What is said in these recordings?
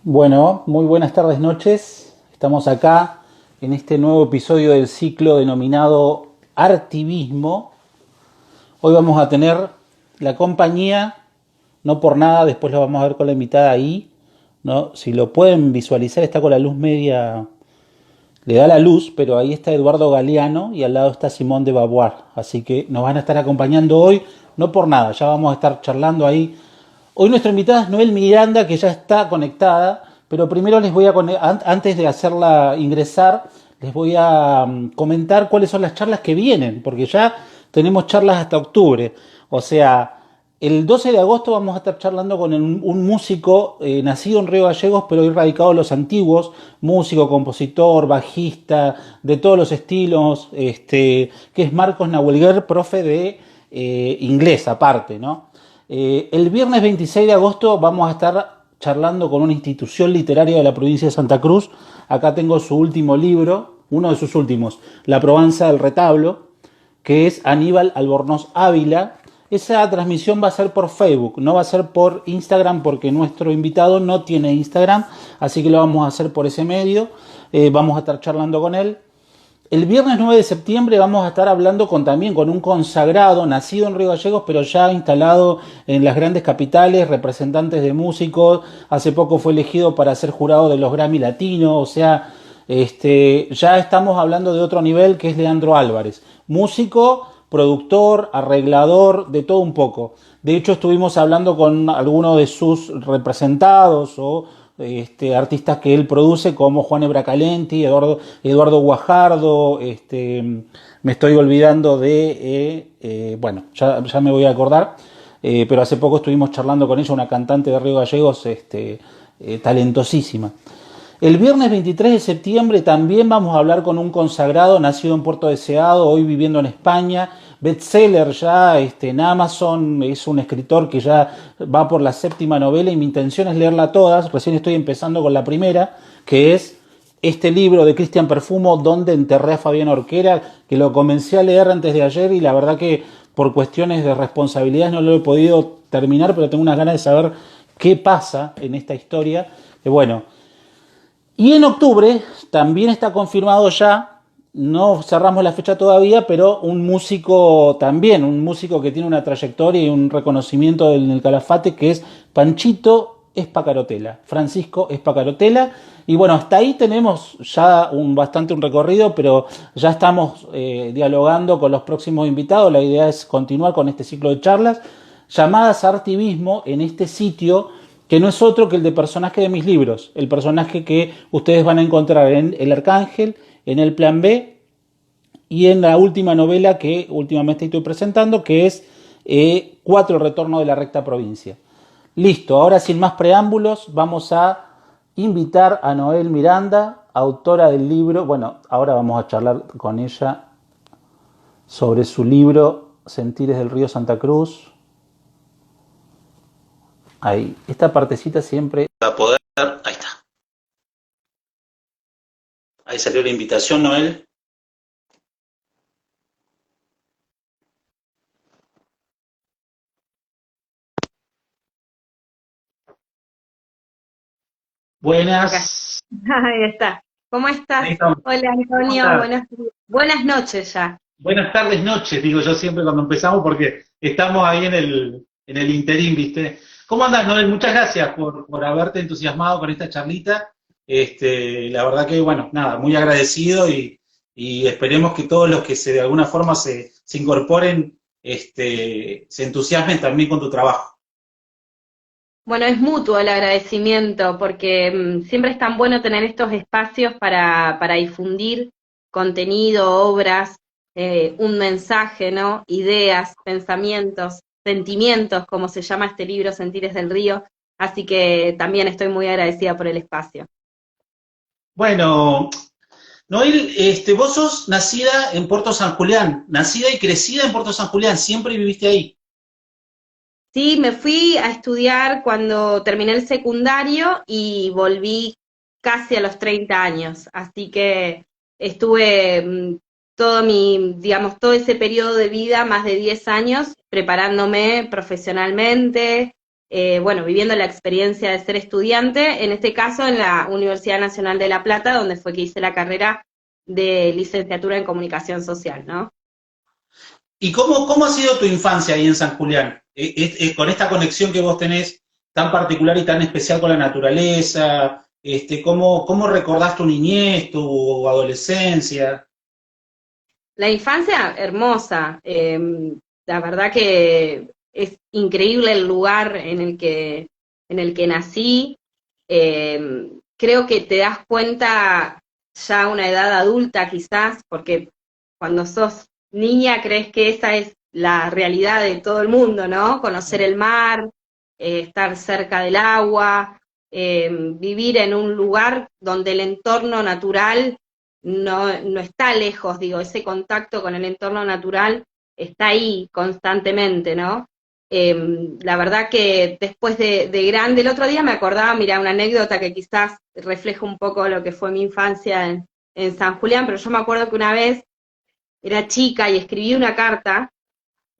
Bueno, muy buenas tardes, noches. Estamos acá en este nuevo episodio del ciclo denominado Artivismo. Hoy vamos a tener la compañía, no por nada, después lo vamos a ver con la invitada ahí, ¿no? Si lo pueden visualizar, está con la luz media, le da la luz, pero ahí está Eduardo Galeano y al lado está Simón de Beauvoir. Así que nos van a estar acompañando hoy, no por nada, ya vamos a estar charlando ahí. Hoy nuestra invitada es Noel Miranda, que ya está conectada, pero primero les voy a, antes de hacerla ingresar, les voy a comentar cuáles son las charlas que vienen, porque ya tenemos charlas hasta octubre. O sea, el 12 de agosto vamos a estar charlando con un músico nacido en Río Gallegos, pero hoy radicado en los antiguos, músico, compositor, bajista, de todos los estilos, que es Marcos Nahuelguer, profe de inglés aparte, ¿no? El viernes 26 de agosto vamos a estar charlando con una institución literaria de la provincia de Santa Cruz. Acá tengo su último libro, uno de sus últimos, La Probanza del Retablo, que es Aníbal Albornoz Ávila. Esa transmisión va a ser por Facebook, no va a ser por Instagram porque nuestro invitado no tiene Instagram, así que lo vamos a hacer por ese medio. Vamos a estar charlando con él. El viernes 9 de septiembre vamos a estar hablando también con un consagrado, nacido en Río Gallegos, pero ya instalado en las grandes capitales, representantes de músicos. Hace poco fue elegido para ser jurado de los Grammy Latinos, o sea, ya estamos hablando de otro nivel, que es Leandro Álvarez. Músico, productor, arreglador, de todo un poco. De hecho, estuvimos hablando con algunos de sus representados o artistas que él produce, como Juan Ebracalenti, Eduardo Guajardo, me estoy olvidando de, bueno, ya me voy a acordar, pero hace poco estuvimos charlando con ella, una cantante de Río Gallegos, talentosísima. El viernes 23 de septiembre también vamos a hablar con un consagrado, nacido en Puerto Deseado, hoy viviendo en España, bestseller ya en Amazon, es un escritor que ya va por la séptima novela y mi intención es leerla todas. Recién estoy empezando con la primera, que es este libro de Cristian Perfumo, Donde enterré a Fabián Orquera, que lo comencé a leer antes de ayer y la verdad que por cuestiones de responsabilidad no lo he podido terminar, pero tengo unas ganas de saber qué pasa en esta historia. Bueno, y en octubre también está confirmado ya, no cerramos la fecha todavía, pero un músico también, un músico que tiene una trayectoria y un reconocimiento en el Calafate, que es Panchito Espacarotela, Francisco Espacarotela. Y bueno, hasta ahí tenemos ya bastante un recorrido, pero ya estamos dialogando con los próximos invitados. La idea es continuar con este ciclo de charlas llamadas Artivismo en este sitio, que no es otro que el de personaje de mis libros, el personaje que ustedes van a encontrar en El Arcángel, en El Plan B y en la última novela que últimamente estoy presentando, que es Cuatro, el retorno de la recta provincia. Listo, ahora sin más preámbulos vamos a invitar a Noel Miranda, autora del libro. Bueno, ahora vamos a charlar con ella sobre su libro Sentires del Río Santa Cruz. Ahí, esta partecita siempre va a poder. Ahí está. Ahí salió la invitación, Noel. Acá. Buenas. Ahí está. ¿Cómo Ahí estás? estamos. Hola ¿Cómo Antonio, estás? buenas noches ya. Buenas tardes, noches, digo yo siempre cuando empezamos, porque estamos ahí en el interín, ¿viste? ¿Cómo andás, Noel? Muchas gracias por haberte entusiasmado con esta charlita. La verdad que, bueno, nada, muy agradecido y esperemos que todos los que de alguna forma se incorporen, se entusiasmen también con tu trabajo. Bueno, es mutuo el agradecimiento porque siempre es tan bueno tener estos espacios para difundir contenido, obras, un mensaje, ¿no? Ideas, pensamientos, sentimientos, como se llama este libro, Sentires del Río. Así que también estoy muy agradecida por el espacio. Bueno, Noel, vos sos nacida en Puerto San Julián, nacida y crecida en Puerto San Julián, siempre viviste ahí. Sí, me fui a estudiar cuando terminé el secundario y volví casi a los 30 años, así que estuve todo digamos, todo ese periodo de vida, más de 10 años, preparándome profesionalmente, bueno, viviendo la experiencia de ser estudiante, en este caso en la Universidad Nacional de La Plata, donde fue que hice la carrera de licenciatura en comunicación social, ¿no? ¿Y cómo ha sido tu infancia ahí en San Julián? Con esta conexión que vos tenés tan particular y tan especial con la naturaleza, ¿cómo recordás tu niñez, tu adolescencia? La infancia hermosa, la verdad que es increíble el lugar en el que nací. Creo que te das cuenta ya a una edad adulta quizás, porque cuando sos niña crees que esa es la realidad de todo el mundo, ¿no? Conocer el mar, estar cerca del agua, vivir en un lugar donde el entorno natural no está lejos, digo, ese contacto con el entorno natural está ahí constantemente, ¿no? La verdad que después de grande, el otro día me acordaba, mira, una anécdota que quizás refleja un poco lo que fue mi infancia en San Julián, pero yo me acuerdo que una vez era chica y escribí una carta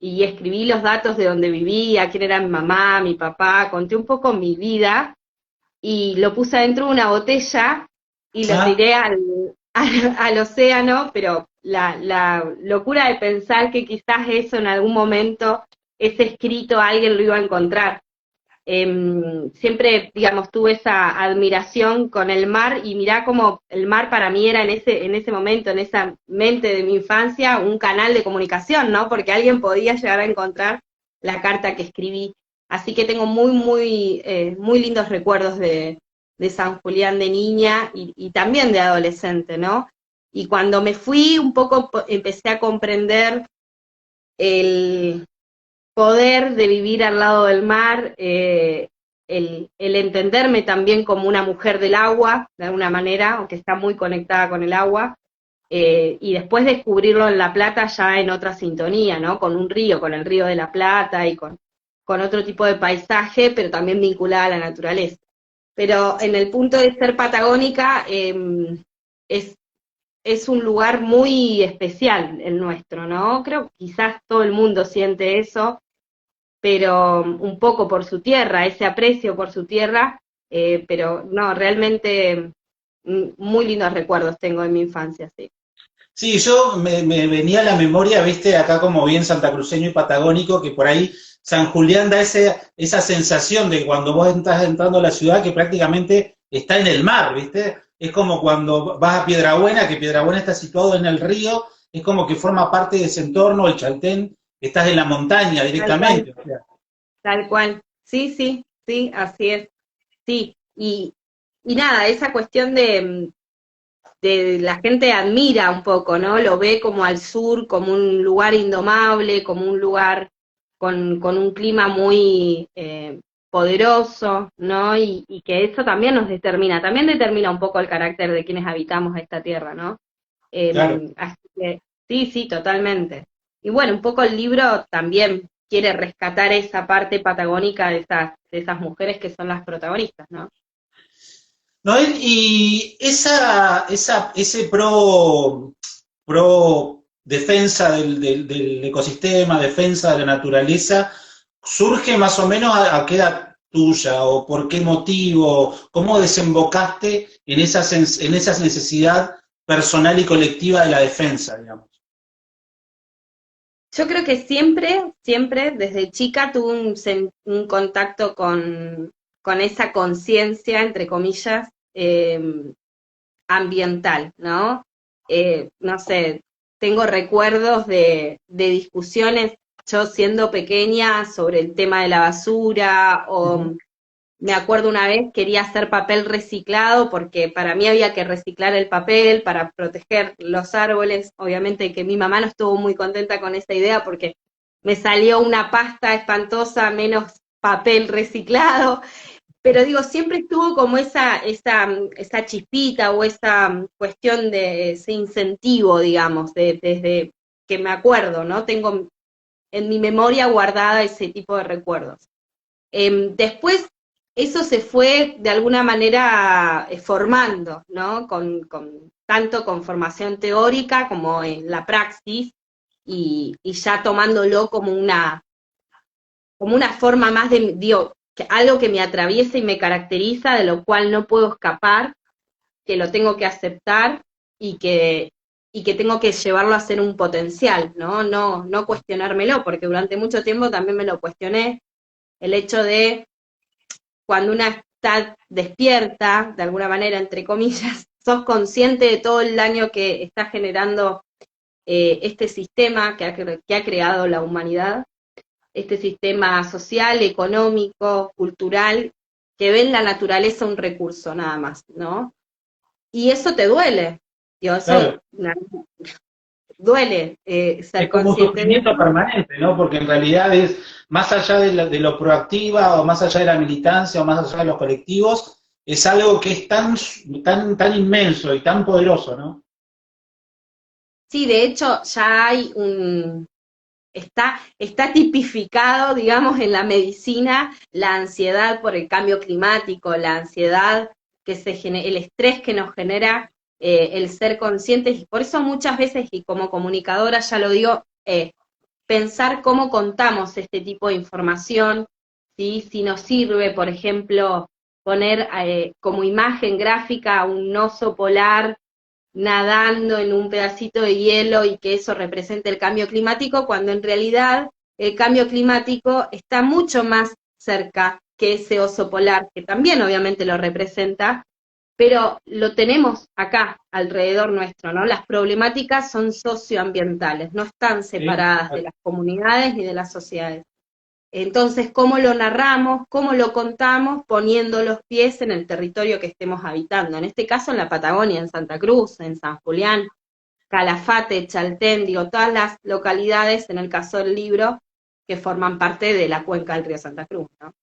y escribí los datos de donde vivía, quién era mi mamá, mi papá, conté un poco mi vida y lo puse adentro de una botella y lo Ah, tiré al océano, pero la locura de pensar que quizás eso en algún momento, ese escrito, alguien lo iba a encontrar. Siempre, digamos, tuve esa admiración con el mar y mirá cómo el mar para mí era en ese momento, en esa mente de mi infancia, un canal de comunicación, ¿no? Porque alguien podía llegar a encontrar la carta que escribí. Así que tengo muy lindos recuerdos de San Julián de niña y también de adolescente, ¿no? Y cuando me fui, un poco empecé a comprender el poder de vivir al lado del mar, el entenderme también como una mujer del agua, de alguna manera, aunque está muy conectada con el agua, y después descubrirlo en La Plata ya en otra sintonía, ¿no? Con un río, con el río de La Plata y con otro tipo de paisaje, pero también vinculada a la naturaleza. Pero en el punto de ser patagónica, es, es un lugar muy especial el nuestro, ¿no? Creo que quizás todo el mundo siente eso, pero un poco por su tierra, ese aprecio por su tierra, pero no, realmente muy lindos recuerdos tengo de mi infancia, sí. sí, yo me venía a la memoria, viste, acá como bien santacruceño y patagónico, que por ahí San Julián da esa sensación de cuando vos estás entrando a la ciudad que prácticamente está en el mar, viste. Es como cuando vas a Piedrabuena, que Piedrabuena está situado en el río, es como que forma parte de ese entorno, el Chaltén, estás en la montaña Tal cual, directamente. O sea, tal cual. Sí, sí, sí, así es. Sí, y nada, esa cuestión de la gente admira un poco, ¿no? Lo ve como al sur, como un lugar indomable, como un lugar con un clima muy poderoso, ¿no? Y que eso también determina un poco el carácter de quienes habitamos esta tierra, ¿no? claro. Así que sí, sí, totalmente. Y bueno, un poco el libro también quiere rescatar esa parte patagónica de esas mujeres que son las protagonistas, ¿no? Noel, y ese pro defensa del ecosistema, defensa de la naturaleza, surge más o menos a qué edad tuya o por qué motivo, cómo desembocaste en esa necesidad personal y colectiva de la defensa, digamos. Yo creo que siempre, desde chica tuve un contacto con esa conciencia, entre comillas, ambiental, ¿no? No sé, tengo recuerdos de discusiones, yo siendo pequeña, sobre el tema de la basura, o Ujú. me acuerdo una vez quería hacer papel reciclado porque para mí había que reciclar el papel para proteger los árboles. Obviamente que mi mamá no estuvo muy contenta con esa idea porque me salió una pasta espantosa, menos papel reciclado. Pero digo, siempre estuvo como esa chispita o esa cuestión de ese incentivo, digamos, desde que me acuerdo, ¿no? Tengo en mi memoria guardada ese tipo de recuerdos. Después eso se fue de alguna manera formando, ¿no? Tanto con formación teórica como en la praxis y ya tomándolo como una forma más de, digo, algo que me atraviesa y me caracteriza, de lo cual no puedo escapar, que lo tengo que aceptar y que tengo que llevarlo a ser un potencial, ¿no? No cuestionármelo, porque durante mucho tiempo también me lo cuestioné, el hecho de cuando una está despierta, de alguna manera, entre comillas, sos consciente de todo el daño que está generando este sistema que ha creado la humanidad, este sistema social, económico, cultural, que ve en la naturaleza un recurso nada más, ¿no? Y eso te duele, digo, Claro, eso duele ser es como un consciente de sufrimiento eso. permanente, ¿no? Porque en realidad es más allá de lo proactiva o más allá de la militancia o más allá de los colectivos, es algo que es tan inmenso y tan poderoso, ¿no? Sí, de hecho ya hay está tipificado, digamos, en la medicina la ansiedad por el cambio climático, la ansiedad el estrés que nos genera el ser conscientes, y por eso muchas veces, y como comunicadora ya lo digo, pensar cómo contamos este tipo de información, ¿sí? Si nos sirve, por ejemplo, poner como imagen gráfica un oso polar nadando en un pedacito de hielo y que eso represente el cambio climático, cuando en realidad el cambio climático está mucho más cerca que ese oso polar, que también obviamente lo representa, pero lo tenemos acá, alrededor nuestro, ¿no? Las problemáticas son socioambientales, no están Sí. separadas de las comunidades ni de las sociedades. Entonces, ¿cómo lo narramos? ¿Cómo lo contamos? Poniendo los pies en el territorio que estemos habitando. En este caso, en la Patagonia, en Santa Cruz, en San Julián, Calafate, Chaltén, digo, todas las localidades, en el caso del libro, que forman parte de la cuenca del río Santa Cruz, ¿no?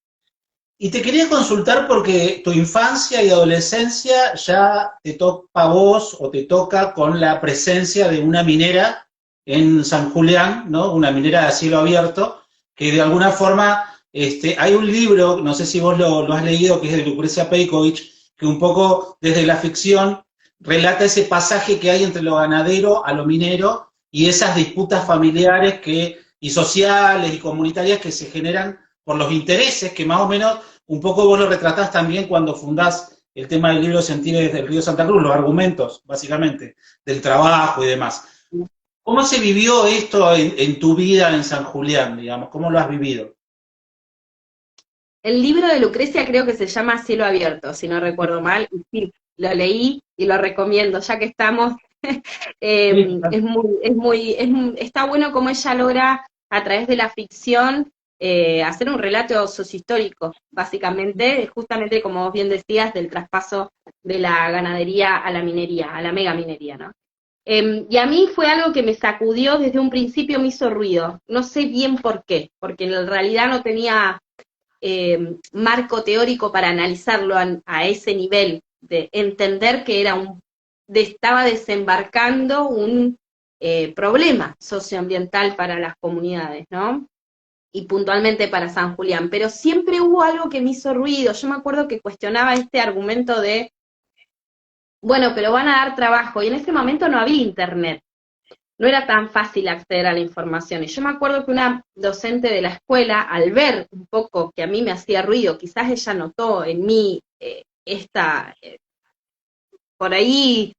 Y te quería consultar porque tu infancia y adolescencia ya te toca a vos o te toca con la presencia de una minera en San Julián, ¿no? Una minera a cielo abierto, que de alguna forma hay un libro, no sé si vos lo has leído, que es de Lucrecia Peikovic, que un poco desde la ficción relata ese pasaje que hay entre lo ganadero a lo minero y esas disputas familiares y sociales y comunitarias que se generan por los intereses que más o menos un poco vos lo retratás también cuando fundás el tema del libro Sentires del Río Santa Cruz, los argumentos, básicamente, del trabajo y demás. ¿Cómo se vivió esto en tu vida en San Julián, digamos? ¿Cómo lo has vivido? El libro de Lucrecia creo que se llama Cielo Abierto, si no recuerdo mal, y sí, lo leí y lo recomiendo, ya que estamos, Sí, está bueno como ella logra, a través de la ficción, hacer un relato sociohistórico, básicamente, justamente como vos bien decías, del traspaso de la ganadería a la minería, a la megaminería, ¿no? Y a mí fue algo que me sacudió desde un principio, me hizo ruido, no sé bien por qué, porque en realidad no tenía marco teórico para analizarlo a ese nivel, de entender que estaba desembarcando un problema socioambiental para las comunidades, ¿no? Y puntualmente para San Julián, pero siempre hubo algo que me hizo ruido. Yo me acuerdo que cuestionaba este argumento de, bueno, pero van a dar trabajo, y en ese momento no había internet, no era tan fácil acceder a la información. Y yo me acuerdo que una docente de la escuela, al ver un poco que a mí me hacía ruido, quizás ella notó en mí por ahí,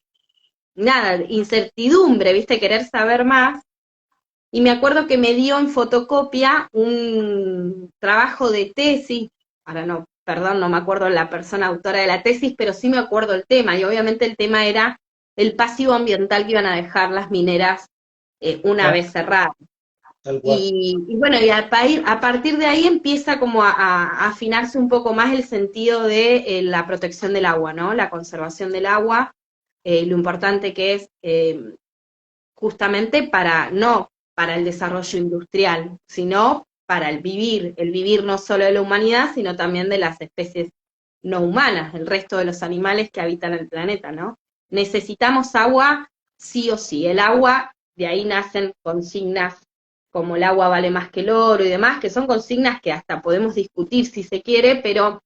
nada, incertidumbre, viste, querer saber más, y me acuerdo que me dio en fotocopia un trabajo de tesis, ahora no, perdón, no me acuerdo la persona autora de la tesis, pero sí me acuerdo el tema, y obviamente el tema era el pasivo ambiental que iban a dejar las mineras una claro, vez cerradas. tal cual. Y bueno, y a partir de ahí empieza como a afinarse un poco más el sentido de la protección del agua, ¿no? La conservación del agua, lo importante que es justamente no para el desarrollo industrial, sino para el vivir no solo de la humanidad, sino también de las especies no humanas, el resto de los animales que habitan el planeta, ¿no? Necesitamos agua sí o sí, el agua, de ahí nacen consignas como el agua vale más que el oro y demás, que son consignas que hasta podemos discutir si se quiere, pero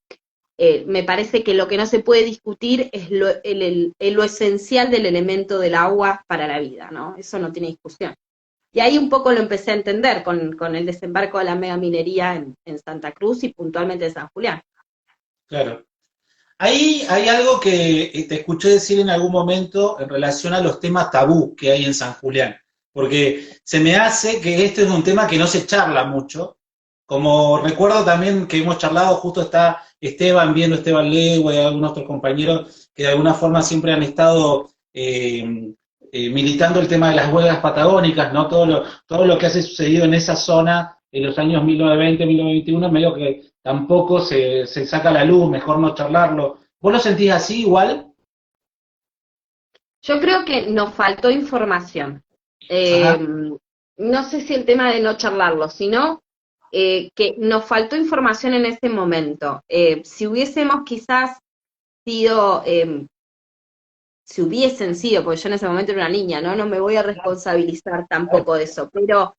me parece que lo que no se puede discutir es lo esencial del elemento del agua para la vida, ¿no? Eso no tiene discusión. Y ahí un poco lo empecé a entender con el desembarco de la megaminería en Santa Cruz y puntualmente en San Julián. Claro. Ahí hay algo que te escuché decir en algún momento en relación a los temas tabú que hay en San Julián, porque se me hace que este es un tema que no se charla mucho. Como recuerdo también que hemos charlado, justo está Esteban Legua y algunos otros compañeros que de alguna forma siempre han estado militando el tema de las huelgas patagónicas, ¿no? Todo lo que ha sucedido en esa zona en los años 1920, 1921, medio que tampoco se saca a la luz, mejor no charlarlo. ¿Vos lo sentís así igual? Yo creo que nos faltó información. Eh, Ajá, no sé si el tema de no charlarlo, sino que nos faltó información en ese momento. Si hubiésemos quizás sido, si hubiesen sido, porque yo en ese momento era una niña, ¿no? No me voy a responsabilizar tampoco de eso, pero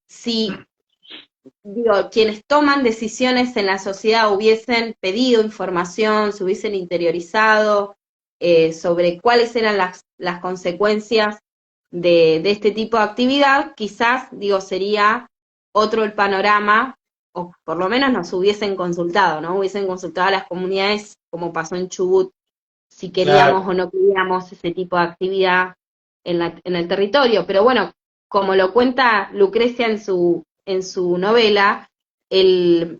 si, digo, quienes toman decisiones en la sociedad hubiesen pedido información, se hubiesen interiorizado sobre cuáles eran las consecuencias de este tipo de actividad, quizás, digo, sería otro el panorama, o por lo menos nos hubiesen consultado, ¿no? Hubiesen consultado a las comunidades, como pasó en Chubut, si queríamos claro. o no queríamos ese tipo de actividad en el territorio. Pero bueno, como lo cuenta Lucrecia en su novela, el,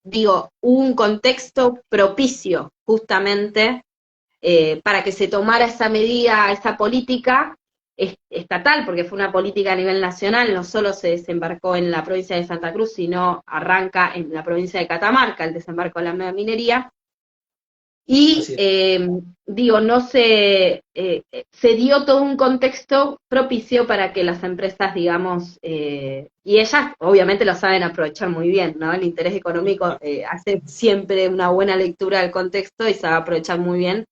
digo, hubo un contexto propicio justamente para que se tomara esa medida, esa política estatal, porque fue una política a nivel nacional, no solo se desembarcó en la provincia de Santa Cruz, sino arranca en la provincia de Catamarca, el desembarco de la minería, y Así es. digo, no se dio todo un contexto propicio para que las empresas, digamos, y ellas obviamente lo saben aprovechar muy bien, ¿no? El interés económico hace siempre una buena lectura del contexto y sabe aprovechar muy bien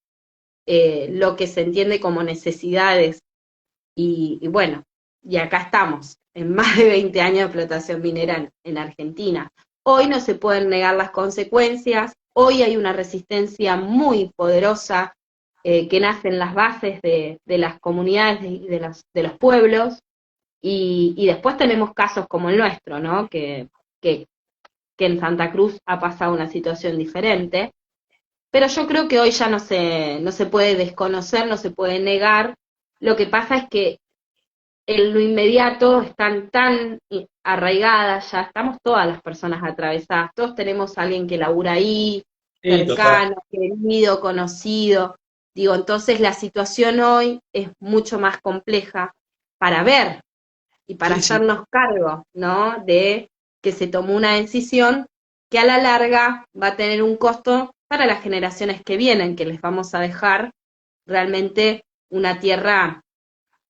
lo que se entiende como necesidades. Y bueno, y acá estamos, en más de 20 años de explotación minera en Argentina. Hoy no se pueden negar las consecuencias, hoy hay una resistencia muy poderosa que nace en las bases de las comunidades y de los pueblos, y después tenemos casos como el nuestro, ¿no? Que, que en Santa Cruz ha pasado una situación diferente, pero yo creo que hoy ya no se puede desconocer, no se puede negar. Lo que pasa es que en lo inmediato están tan arraigadas, ya estamos todas las personas atravesadas, todos tenemos a alguien que labura ahí, Sí, total. cercano, querido, conocido. Digo, entonces la situación hoy es mucho más compleja para ver y para Sí, sí. hacernos cargo, ¿no? De que se tomó una decisión que a la larga va a tener un costo para las generaciones que vienen, que les vamos a dejar realmente una tierra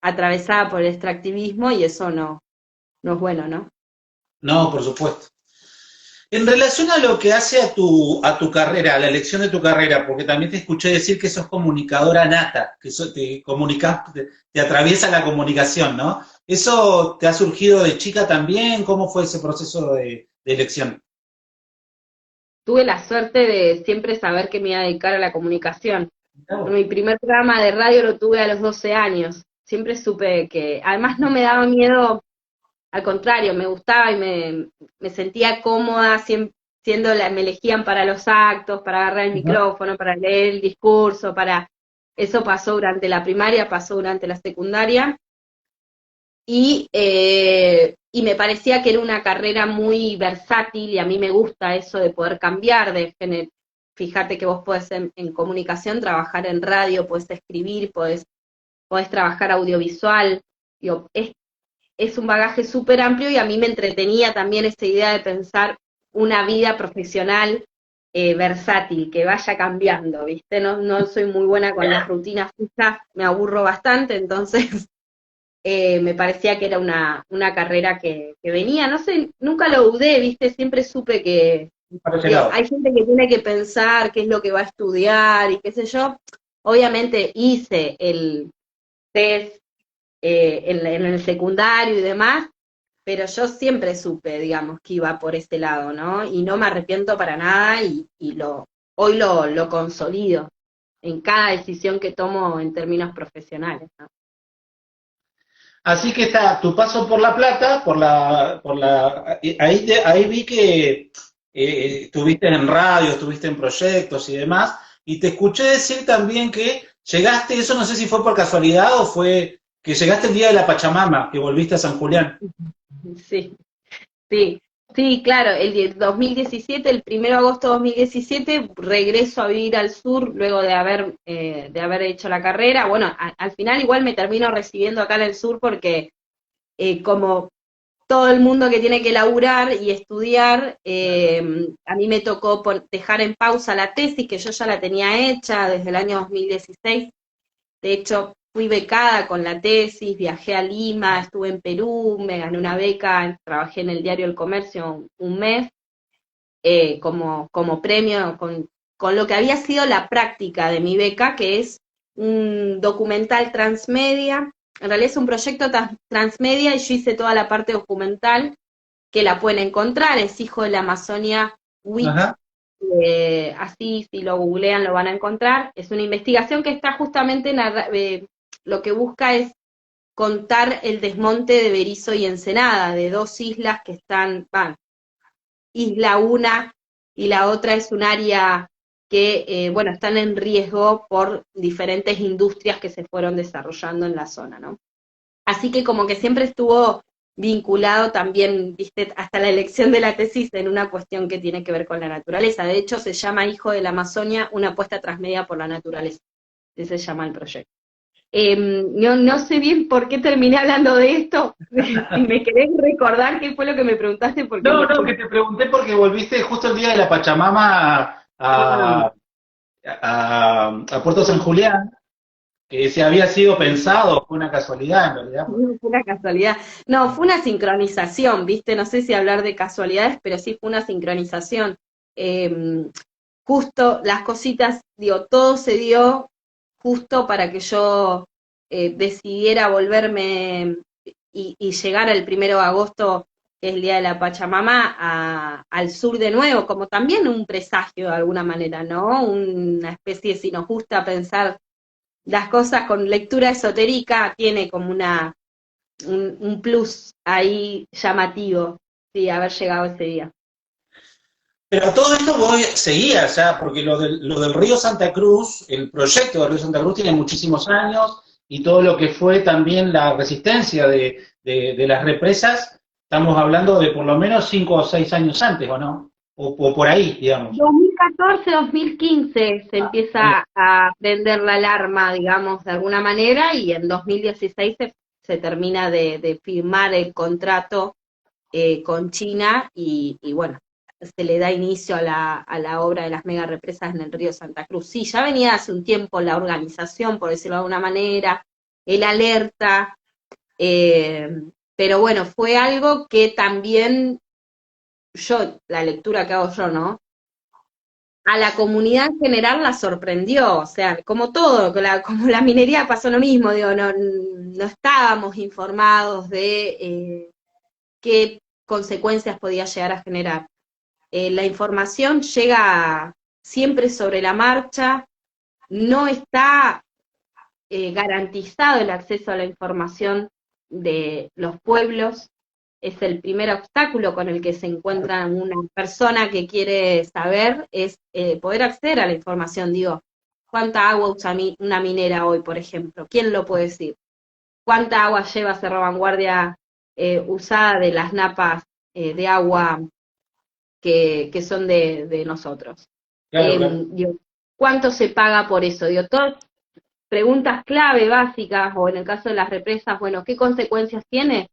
atravesada por el extractivismo y eso no es bueno, ¿no? No, por supuesto. En relación a lo que hace a tu carrera, a la elección de tu carrera, porque también te escuché decir que sos comunicadora nata, que te comunicas, te atraviesa la comunicación, ¿no? ¿Eso te ha surgido de chica también? ¿Cómo fue ese proceso de elección? Tuve la suerte de siempre saber que me iba a dedicar a la comunicación. Mirá vos. Mi primer programa de radio lo tuve a los 12 años. Siempre supe que, además no me daba miedo, al contrario, me gustaba y me sentía cómoda siendo me elegían para los actos, para agarrar el Ajá. micrófono, para leer el discurso, eso pasó durante la primaria, pasó durante la secundaria, y me parecía que era una carrera muy versátil y a mí me gusta eso de poder cambiar, fíjate que vos podés en comunicación trabajar en radio, podés escribir, podés trabajar audiovisual, digo, es un bagaje súper amplio y a mí me entretenía también esa idea de pensar una vida profesional versátil, que vaya cambiando, ¿viste? No soy muy buena con las rutinas fijas, me aburro bastante, entonces me parecía que era una carrera que venía, no sé, nunca lo dudé, ¿viste? Siempre supe que, Para ese digo, lado. hay gente que tiene que pensar qué es lo que va a estudiar y qué sé yo. Obviamente hice el test en el secundario y demás, pero yo siempre supe, digamos, que iba por ese lado, ¿no? Y no me arrepiento para nada hoy lo consolido en cada decisión que tomo en términos profesionales, ¿no? Así que está tu paso por La Plata, ahí vi que estuviste en radio, estuviste en proyectos y demás, y te escuché decir también que llegaste, eso no sé si fue por casualidad o fue que llegaste el día de la Pachamama, que volviste a San Julián. Sí, sí, sí, claro, 2017, el 1 de agosto de 2017, regreso a vivir al sur luego de haber hecho la carrera. Bueno, al final igual me termino recibiendo acá en el sur porque como todo el mundo que tiene que laburar y estudiar, a mí me tocó dejar en pausa la tesis, que yo ya la tenía hecha desde el año 2016. De hecho, fui becada con la tesis, viajé a Lima, estuve en Perú, me gané una beca, trabajé en el diario El Comercio un mes, como premio con lo que había sido la práctica de mi beca, que es un documental transmedia. En realidad es un proyecto transmedia y yo hice toda la parte documental, que la pueden encontrar, es Hijo de la Amazonia WIC, Ajá. así si lo googlean lo van a encontrar. Es una investigación que está justamente, lo que busca es contar el desmonte de Berisso y Ensenada, de dos islas que están, isla una y la otra es un área que, bueno, están en riesgo por diferentes industrias que se fueron desarrollando en la zona, ¿no? Así que como que siempre estuvo vinculado también, viste, hasta la elección de la tesis en una cuestión que tiene que ver con la naturaleza. De hecho, se llama Hijo de la Amazonia, una apuesta transmedia por la naturaleza. Ese se llama el proyecto. No sé bien por qué terminé hablando de esto. Si me querés recordar qué fue lo que me preguntaste, porque No, no, que te pregunté porque volviste justo el día de la Pachamama ah, a Puerto San Julián, que si había sido pensado, fue una casualidad en realidad. no fue una casualidad. No, fue una sincronización, ¿viste? No sé si hablar de casualidades, pero sí fue una sincronización. Eh, Justo las cositas, digo, todo se dio justo para que yo decidiera volverme y llegar el 1 de agosto, que es el día de la Pachamama, al sur de nuevo, como también un presagio de alguna manera, ¿no? Una especie, si nos gusta pensar las cosas con lectura esotérica, tiene como un plus ahí llamativo, sí, haber llegado ese día. Pero a todo esto vos seguías ya, porque lo del Río Santa Cruz, el proyecto del Río Santa Cruz tiene muchísimos años y todo lo que fue también la resistencia de las represas, estamos hablando de por lo menos 5 o 6 años antes, ¿o no? O por ahí, digamos. 2014-2015 se empieza a prender la alarma, digamos, de alguna manera, y en 2016 se termina de firmar el contrato con China y bueno, se le da inicio a la obra de las mega represas en el río Santa Cruz. Sí, ya venía hace un tiempo la organización, por decirlo de alguna manera, el alerta, eh, pero bueno, fue algo que también yo, la lectura que hago yo, ¿no? A la comunidad en general la sorprendió, o sea, como todo, como la minería pasó lo mismo, digo, no estábamos informados de qué consecuencias podía llegar a generar. La información llega siempre sobre la marcha, no está garantizado el acceso a la información de los pueblos, es el primer obstáculo con el que se encuentra una persona que quiere saber, es poder acceder a la información. Digo, ¿cuánta agua usa una minera hoy, por ejemplo? ¿Quién lo puede decir? ¿Cuánta agua lleva Cerro Vanguardia usada de las napas de agua que son de nosotros? Claro, claro. Digo, ¿cuánto se paga por eso? Digo, todas preguntas clave básicas, o en el caso de las represas, bueno, ¿qué consecuencias tiene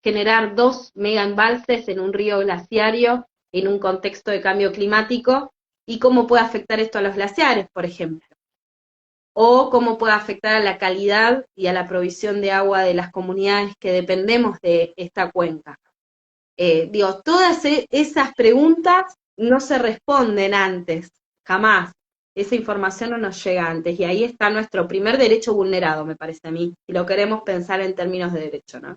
generar 2 megaembalses en un río glaciario en un contexto de cambio climático? ¿Y cómo puede afectar esto a los glaciares, por ejemplo? ¿O cómo puede afectar a la calidad y a la provisión de agua de las comunidades que dependemos de esta cuenca? Digo, todas esas preguntas no se responden antes, jamás. Esa información no nos llega antes, y ahí está nuestro primer derecho vulnerado, me parece a mí, si lo queremos pensar en términos de derecho, ¿no?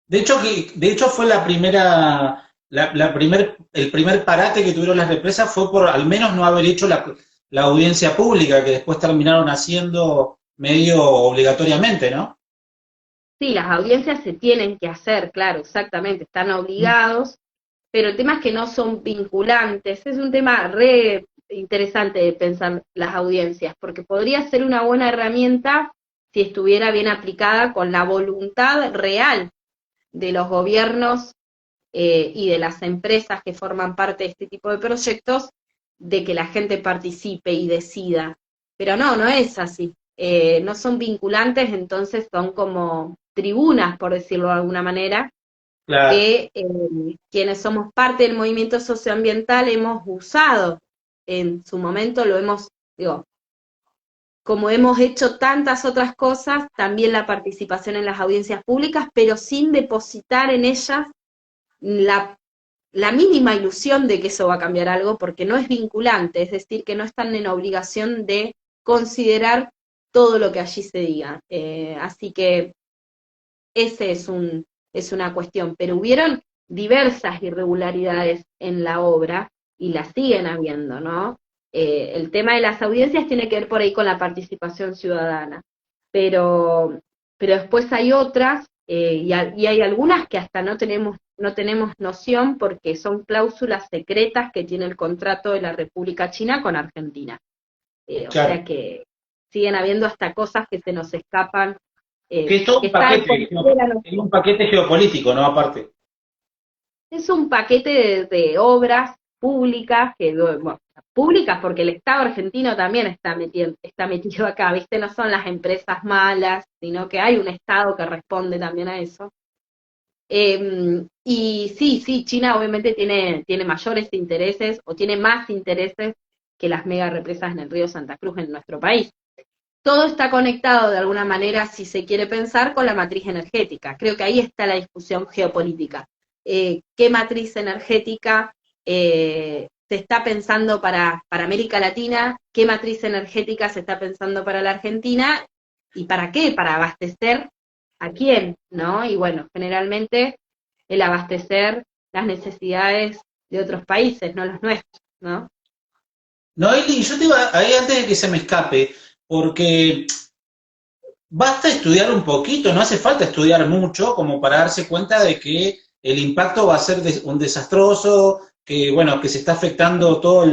De hecho fue la primera, el primer parate que tuvieron las represas fue por al menos no haber hecho la audiencia pública, que después terminaron haciendo medio obligatoriamente, ¿no? Sí, las audiencias se tienen que hacer, claro, exactamente, están obligados, pero el tema es que no son vinculantes. Es un tema re interesante de pensar las audiencias, porque podría ser una buena herramienta si estuviera bien aplicada con la voluntad real de los gobiernos y de las empresas que forman parte de este tipo de proyectos, de que la gente participe y decida. Pero no, no es así. No son vinculantes, entonces son como tribunas, por decirlo de alguna manera, Claro. que quienes somos parte del movimiento socioambiental hemos usado en su momento, lo hemos, digo, como hemos hecho tantas otras cosas, también la participación en las audiencias públicas, pero sin depositar en ellas la, la mínima ilusión de que eso va a cambiar algo, porque no es vinculante, es decir, que no están en obligación de considerar todo lo que allí se diga. Así que ese es una cuestión, pero hubieron diversas irregularidades en la obra y las siguen habiendo, ¿no? El tema de las audiencias tiene que ver por ahí con la participación ciudadana, pero, pero después hay otras y hay algunas que hasta no tenemos noción porque son cláusulas secretas que tiene el contrato de la República China con Argentina. O Claro. sea que siguen habiendo hasta cosas que se nos escapan, Que es todo que un están paquete, por fuera. es un paquete geopolítico, ¿no? Aparte. Es un paquete de obras públicas, bueno, públicas porque el Estado argentino también está metido acá, ¿viste? No son las empresas malas, sino que hay un Estado que responde también a eso. Y sí, sí, China obviamente tiene mayores intereses o tiene más intereses que las mega represas en el río Santa Cruz en nuestro país. Todo está conectado de alguna manera, si se quiere pensar, con la matriz energética. Creo que ahí está la discusión geopolítica. ¿Qué matriz energética se está pensando para América Latina? ¿Qué matriz energética se está pensando para la Argentina? ¿Y para qué? Para abastecer a quién, ¿no? Y bueno, generalmente el abastecer las necesidades de otros países, no los nuestros, ¿no? Noeli, yo te iba, ahí antes de que se me escape, porque basta estudiar un poquito, no hace falta estudiar mucho como para darse cuenta de que el impacto va a ser un desastroso, que bueno, que se está afectando todo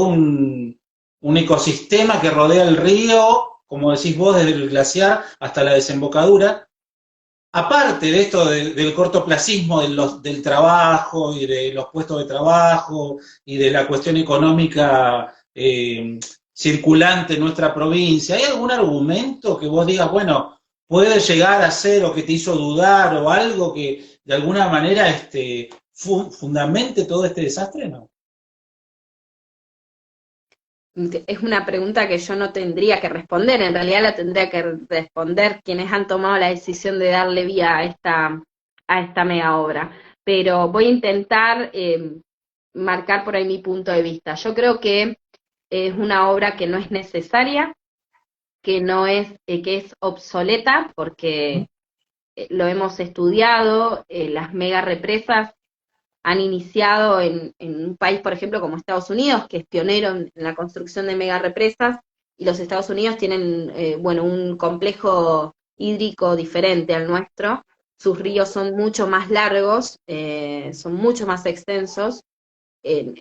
un ecosistema que rodea el río, como decís vos, desde el glaciar hasta la desembocadura. Aparte de esto del cortoplacismo del trabajo y de los puestos de trabajo y de la cuestión económica circulante en nuestra provincia, ¿hay algún argumento que vos digas, bueno, puede llegar a ser o que te hizo dudar o algo que de alguna manera fundamente todo este desastre? ¿No? Es una pregunta que yo no tendría que responder, en realidad la tendría que responder quienes han tomado la decisión de darle vía a esta mega obra. Pero voy a intentar marcar por ahí mi punto de vista. Yo creo que es una obra que no es necesaria, que no es, que es obsoleta, porque lo hemos estudiado, las mega represas han iniciado en un país, por ejemplo, como Estados Unidos, que es pionero en la construcción de mega represas, y los Estados Unidos tienen, bueno, un complejo hídrico diferente al nuestro. Sus ríos son mucho más largos, son mucho más extensos. En,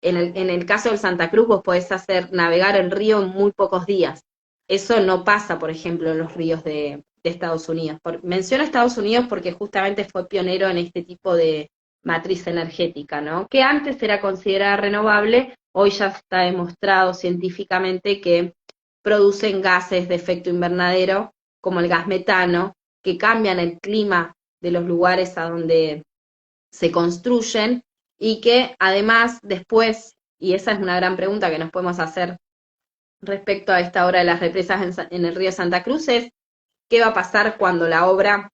en el caso del Santa Cruz, vos podés hacer navegar el río en muy pocos días. Eso no pasa, por ejemplo, en los ríos de Estados Unidos. Menciono Estados Unidos porque justamente fue pionero en este tipo de matriz energética, ¿no? Que antes era considerada renovable, hoy ya está demostrado científicamente que producen gases de efecto invernadero, como el gas metano, que cambian el clima de los lugares a donde se construyen y que además después, y esa es una gran pregunta que nos podemos hacer respecto a esta obra de las represas en el río Santa Cruz, es qué va a pasar cuando la obra,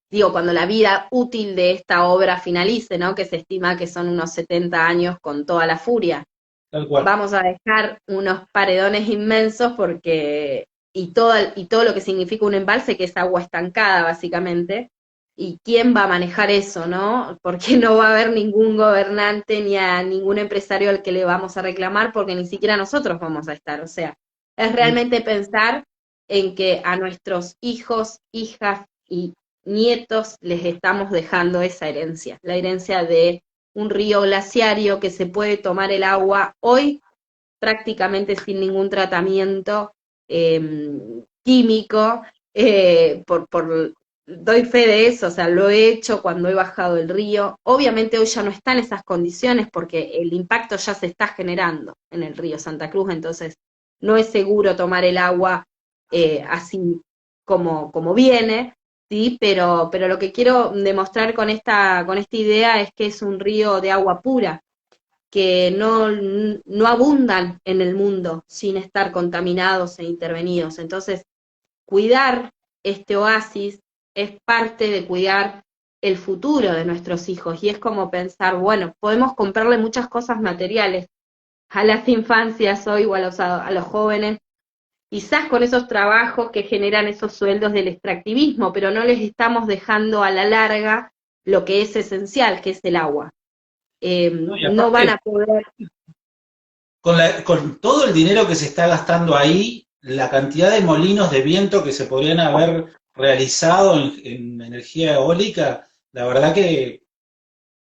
digo, cuando la vida útil de esta obra finalice, ¿no? Que se estima que son unos 70 años con toda la furia. Tal cual. Vamos a dejar unos paredones inmensos porque, y todo lo que significa un embalse, que es agua estancada básicamente, y quién va a manejar eso, ¿no? Porque no va a haber ningún gobernante ni a ningún empresario al que le vamos a reclamar porque ni siquiera nosotros vamos a estar, o sea, es realmente pensar en que a nuestros hijos, hijas y nietos les estamos dejando esa herencia, la herencia de un río glaciario que se puede tomar el agua hoy prácticamente sin ningún tratamiento químico, doy fe de eso, o sea, lo he hecho cuando he bajado el río. Obviamente hoy ya no están esas condiciones porque el impacto ya se está generando en el río Santa Cruz, entonces no es seguro tomar el agua así como viene, ¿sí? Pero lo que quiero demostrar con esta idea es que es un río de agua pura, que no abundan en el mundo sin estar contaminados e intervenidos. Entonces, cuidar este oasis es parte de cuidar el futuro de nuestros hijos, y es como pensar, bueno, podemos comprarle muchas cosas materiales a las infancias hoy o a los jóvenes, quizás con esos trabajos que generan esos sueldos del extractivismo, pero no les estamos dejando a la larga lo que es esencial, que es el agua. No, y No van aparte, a poder. con todo el dinero que se está gastando ahí, la cantidad de molinos de viento que se podrían haber realizado en energía eólica, la verdad que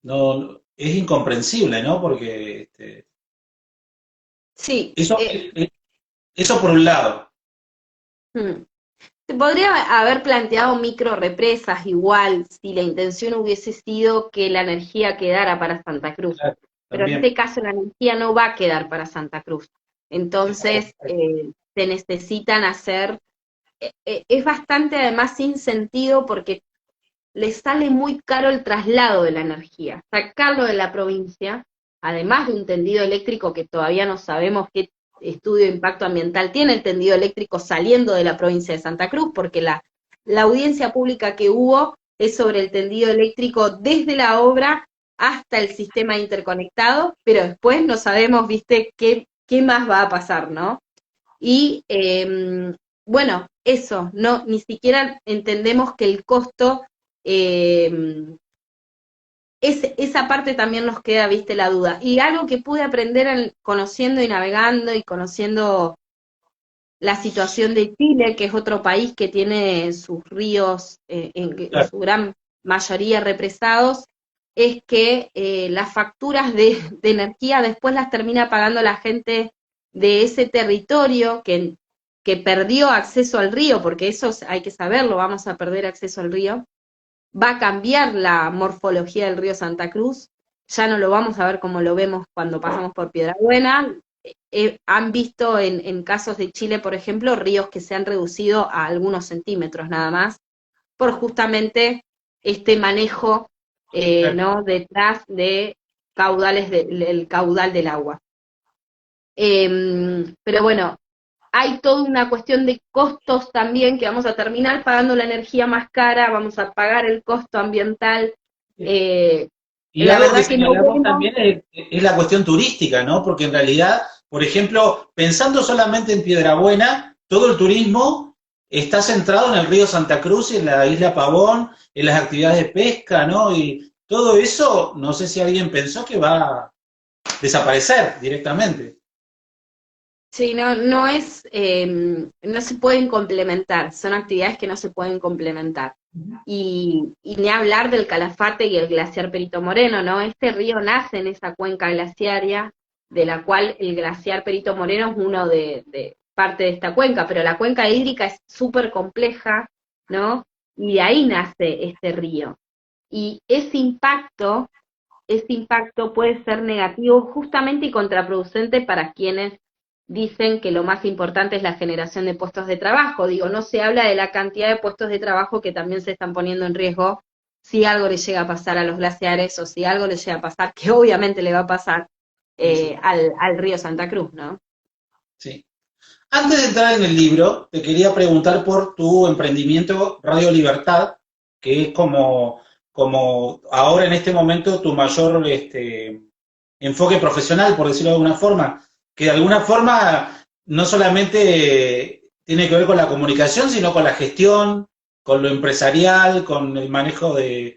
no es incomprensible, ¿no? Porque Sí, eso por un lado. mm. Se podría haber planteado micro represas igual si la intención hubiese sido que la energía quedara para Santa Cruz, Claro, pero en también. este caso la energía no va a quedar para Santa Cruz. Entonces se necesitan hacer, es bastante además sin sentido porque les sale muy caro el traslado de la energía, sacarlo de la provincia, además de un tendido eléctrico que todavía no sabemos qué estudio de impacto ambiental tiene el tendido eléctrico saliendo de la provincia de Santa Cruz, porque la audiencia pública que hubo es sobre el tendido eléctrico desde la obra hasta el sistema interconectado, pero después no sabemos, viste, qué más va a pasar, ¿no? Y bueno, eso, no, ni siquiera entendemos que el costo, esa parte también nos queda, viste, la duda. Y algo que pude aprender conociendo y navegando y conociendo la situación de Chile, que es otro país que tiene sus ríos en Claro, su gran mayoría represados, es que las facturas de energía después las termina pagando la gente de ese territorio que perdió acceso al río, porque eso hay que saberlo, vamos a perder acceso al río, va a cambiar la morfología del río Santa Cruz, ya no lo vamos a ver como lo vemos cuando pasamos por Piedra Buena. Han visto en casos de Chile, por ejemplo, ríos que se han reducido a algunos centímetros nada más, por justamente este manejo, claro. ¿no? Detrás de caudales del caudal del agua. Pero bueno, hay toda una cuestión de costos también, que vamos a terminar pagando la energía más cara, vamos a pagar el costo ambiental. Eh, Y la algo que verdad que no señalamos vemos. también es la cuestión turística, ¿no? Porque en realidad, por ejemplo, pensando solamente en Piedrabuena, todo el turismo está centrado en el río Santa Cruz y en la isla Pavón, en las actividades de pesca, ¿no? Y todo eso, no sé si alguien pensó que va a desaparecer directamente. Sí, no es, no se pueden complementar, son actividades que no se pueden complementar. Y ni hablar del Calafate y el glaciar Perito Moreno, ¿no? Este río nace en esa cuenca glaciaria, de la cual el glaciar Perito Moreno es uno de parte de esta cuenca, pero la cuenca hídrica es súper compleja, ¿no? Y de ahí nace este río. Y ese impacto puede ser negativo justamente y contraproducente para quienes dicen que lo más importante es la generación de puestos de trabajo. Digo, no se habla de la cantidad de puestos de trabajo que también se están poniendo en riesgo si algo le llega a pasar a los glaciares o si algo le llega a pasar, que obviamente le va a pasar Sí, sí, al río Santa Cruz, ¿no? sí. Antes de entrar en el libro, te quería preguntar por tu emprendimiento Radio Libertad, que es como ahora en este momento tu mayor enfoque profesional, por decirlo de alguna forma, que de alguna forma no solamente tiene que ver con la comunicación, sino con la gestión, con lo empresarial, con el manejo de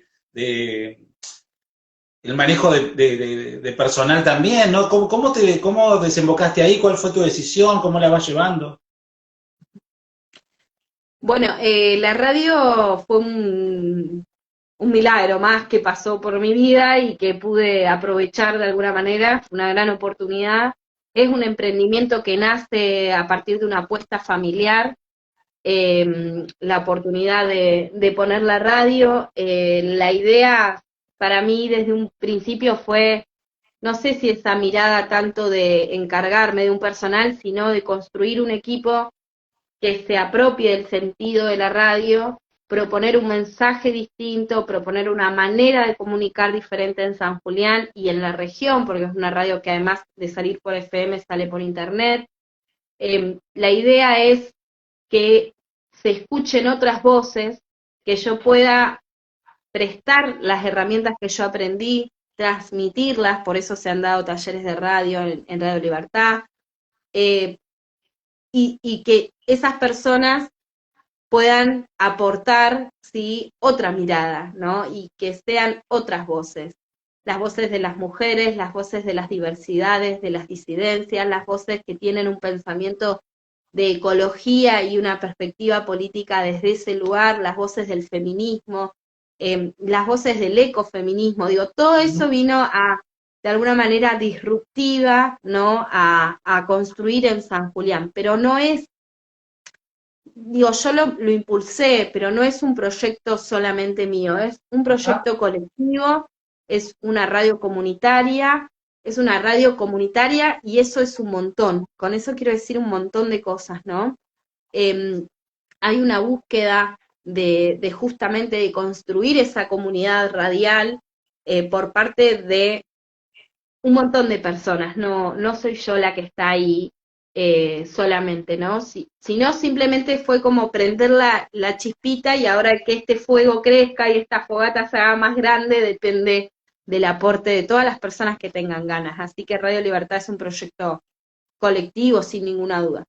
personal también, ¿no? ¿Cómo desembocaste ahí? ¿Cuál fue tu decisión? ¿Cómo la vas llevando? Bueno, la radio fue un milagro más que pasó por mi vida y que pude aprovechar de alguna manera, fue una gran oportunidad. Es un emprendimiento que nace a partir de una apuesta familiar, la oportunidad de poner la radio. La idea para mí desde un principio fue, no sé si esa mirada tanto de encargarme de un personal, sino de construir un equipo que se apropie del sentido de la radio, proponer un mensaje distinto, proponer una manera de comunicar diferente en San Julián y en la región, porque es una radio que además de salir por FM sale por internet. La idea es que se escuchen otras voces, que yo pueda prestar las herramientas que yo aprendí, transmitirlas, por eso se han dado talleres de radio en Radio Libertad, eh, y que esas personas puedan aportar, ¿sí?, otra mirada, ¿no? Y que sean otras voces. Las voces de las mujeres, las voces de las diversidades, de las disidencias, las voces que tienen un pensamiento de ecología y una perspectiva política desde ese lugar, las voces del feminismo, las voces del ecofeminismo, digo, todo eso vino a, de alguna manera disruptiva, ¿no?, a construir en San Julián, pero no es, digo, yo lo impulsé, pero no es un proyecto solamente mío, es un Ajá. proyecto colectivo, es una radio comunitaria, es una radio comunitaria y eso es un montón. Con eso quiero decir un montón de cosas, ¿no? Eh, Hay una búsqueda de justamente de construir esa comunidad radial por parte de un montón de personas, no soy yo la que está ahí solamente, ¿no? Sino simplemente fue como prender la chispita y ahora que este fuego crezca y esta fogata se haga más grande depende del aporte de todas las personas que tengan ganas. Así que Radio Libertad es un proyecto colectivo, sin ninguna duda.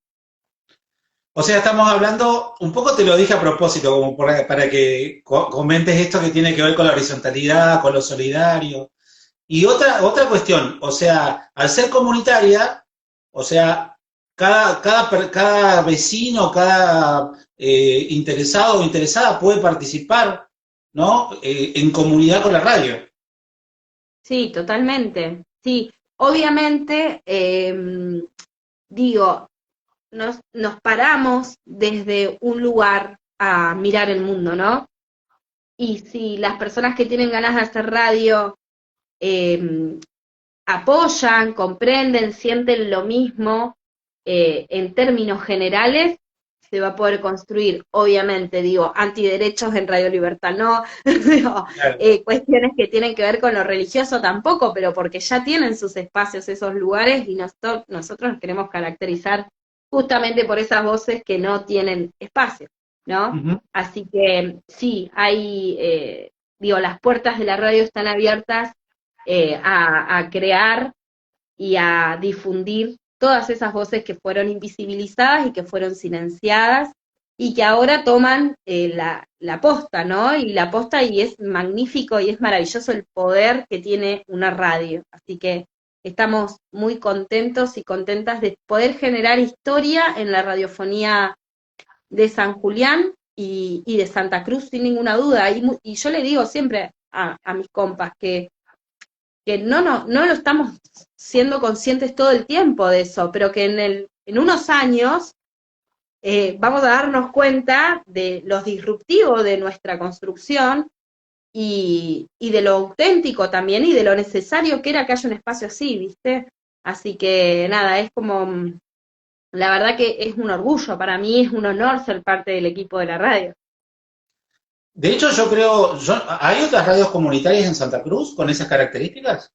O sea, estamos hablando, un poco te lo dije a propósito, como para que comentes esto que tiene que ver con la horizontalidad, con lo solidario. Y otra cuestión, o sea, al ser comunitaria, o sea, cada vecino, cada interesado o interesada puede participar, ¿no? En comunidad con la radio. Sí, totalmente. Sí, obviamente, digo, nos paramos desde un lugar a mirar el mundo, ¿no? Y si las personas que tienen ganas de hacer radio eh, apoyan, comprenden, sienten lo mismo en términos generales, se va a poder construir, obviamente, digo, antiderechos en Radio Libertad no, digo, Claro. cuestiones que tienen que ver con lo religioso tampoco, pero porque ya tienen sus espacios esos lugares y nosotros nos queremos caracterizar justamente por esas voces que no tienen espacio, ¿no? Ujú. Así que sí, hay, digo, las puertas de la radio están abiertas a crear y a difundir todas esas voces que fueron invisibilizadas y que fueron silenciadas y que ahora toman la posta, ¿no? Y la posta, y es magnífico y es maravilloso el poder que tiene una radio. Así que estamos muy contentos y contentas de poder generar historia en la radiofonía de San Julián y de Santa Cruz, sin ninguna duda. Y yo le digo siempre a mis compas que no lo estamos siendo conscientes todo el tiempo de eso, pero que en unos años vamos a darnos cuenta de los disruptivos de nuestra construcción y de lo auténtico también y de lo necesario que era que haya un espacio así, ¿viste? Así que nada, es como, la verdad que es un orgullo, para mí es un honor ser parte del equipo de la radio. De hecho, yo creo, ¿hay otras radios comunitarias en Santa Cruz con esas características?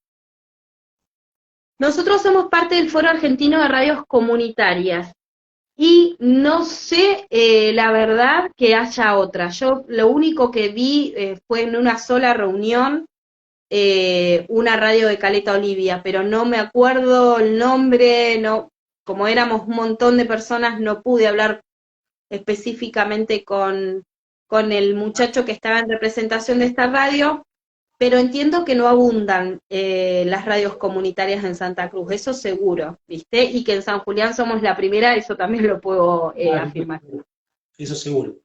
Nosotros somos parte del Foro Argentino de Radios Comunitarias. Y no sé, la verdad, que haya otra. Yo lo único que vi fue en una sola reunión una radio de Caleta Olivia, pero no me acuerdo el nombre, no, como éramos un montón de personas, no pude hablar específicamente con el muchacho que estaba en representación de esta radio, pero entiendo que no abundan las radios comunitarias en Santa Cruz, eso seguro, ¿viste? Y que en San Julián somos la primera, eso también lo puedo Claro. afirmar. eso seguro.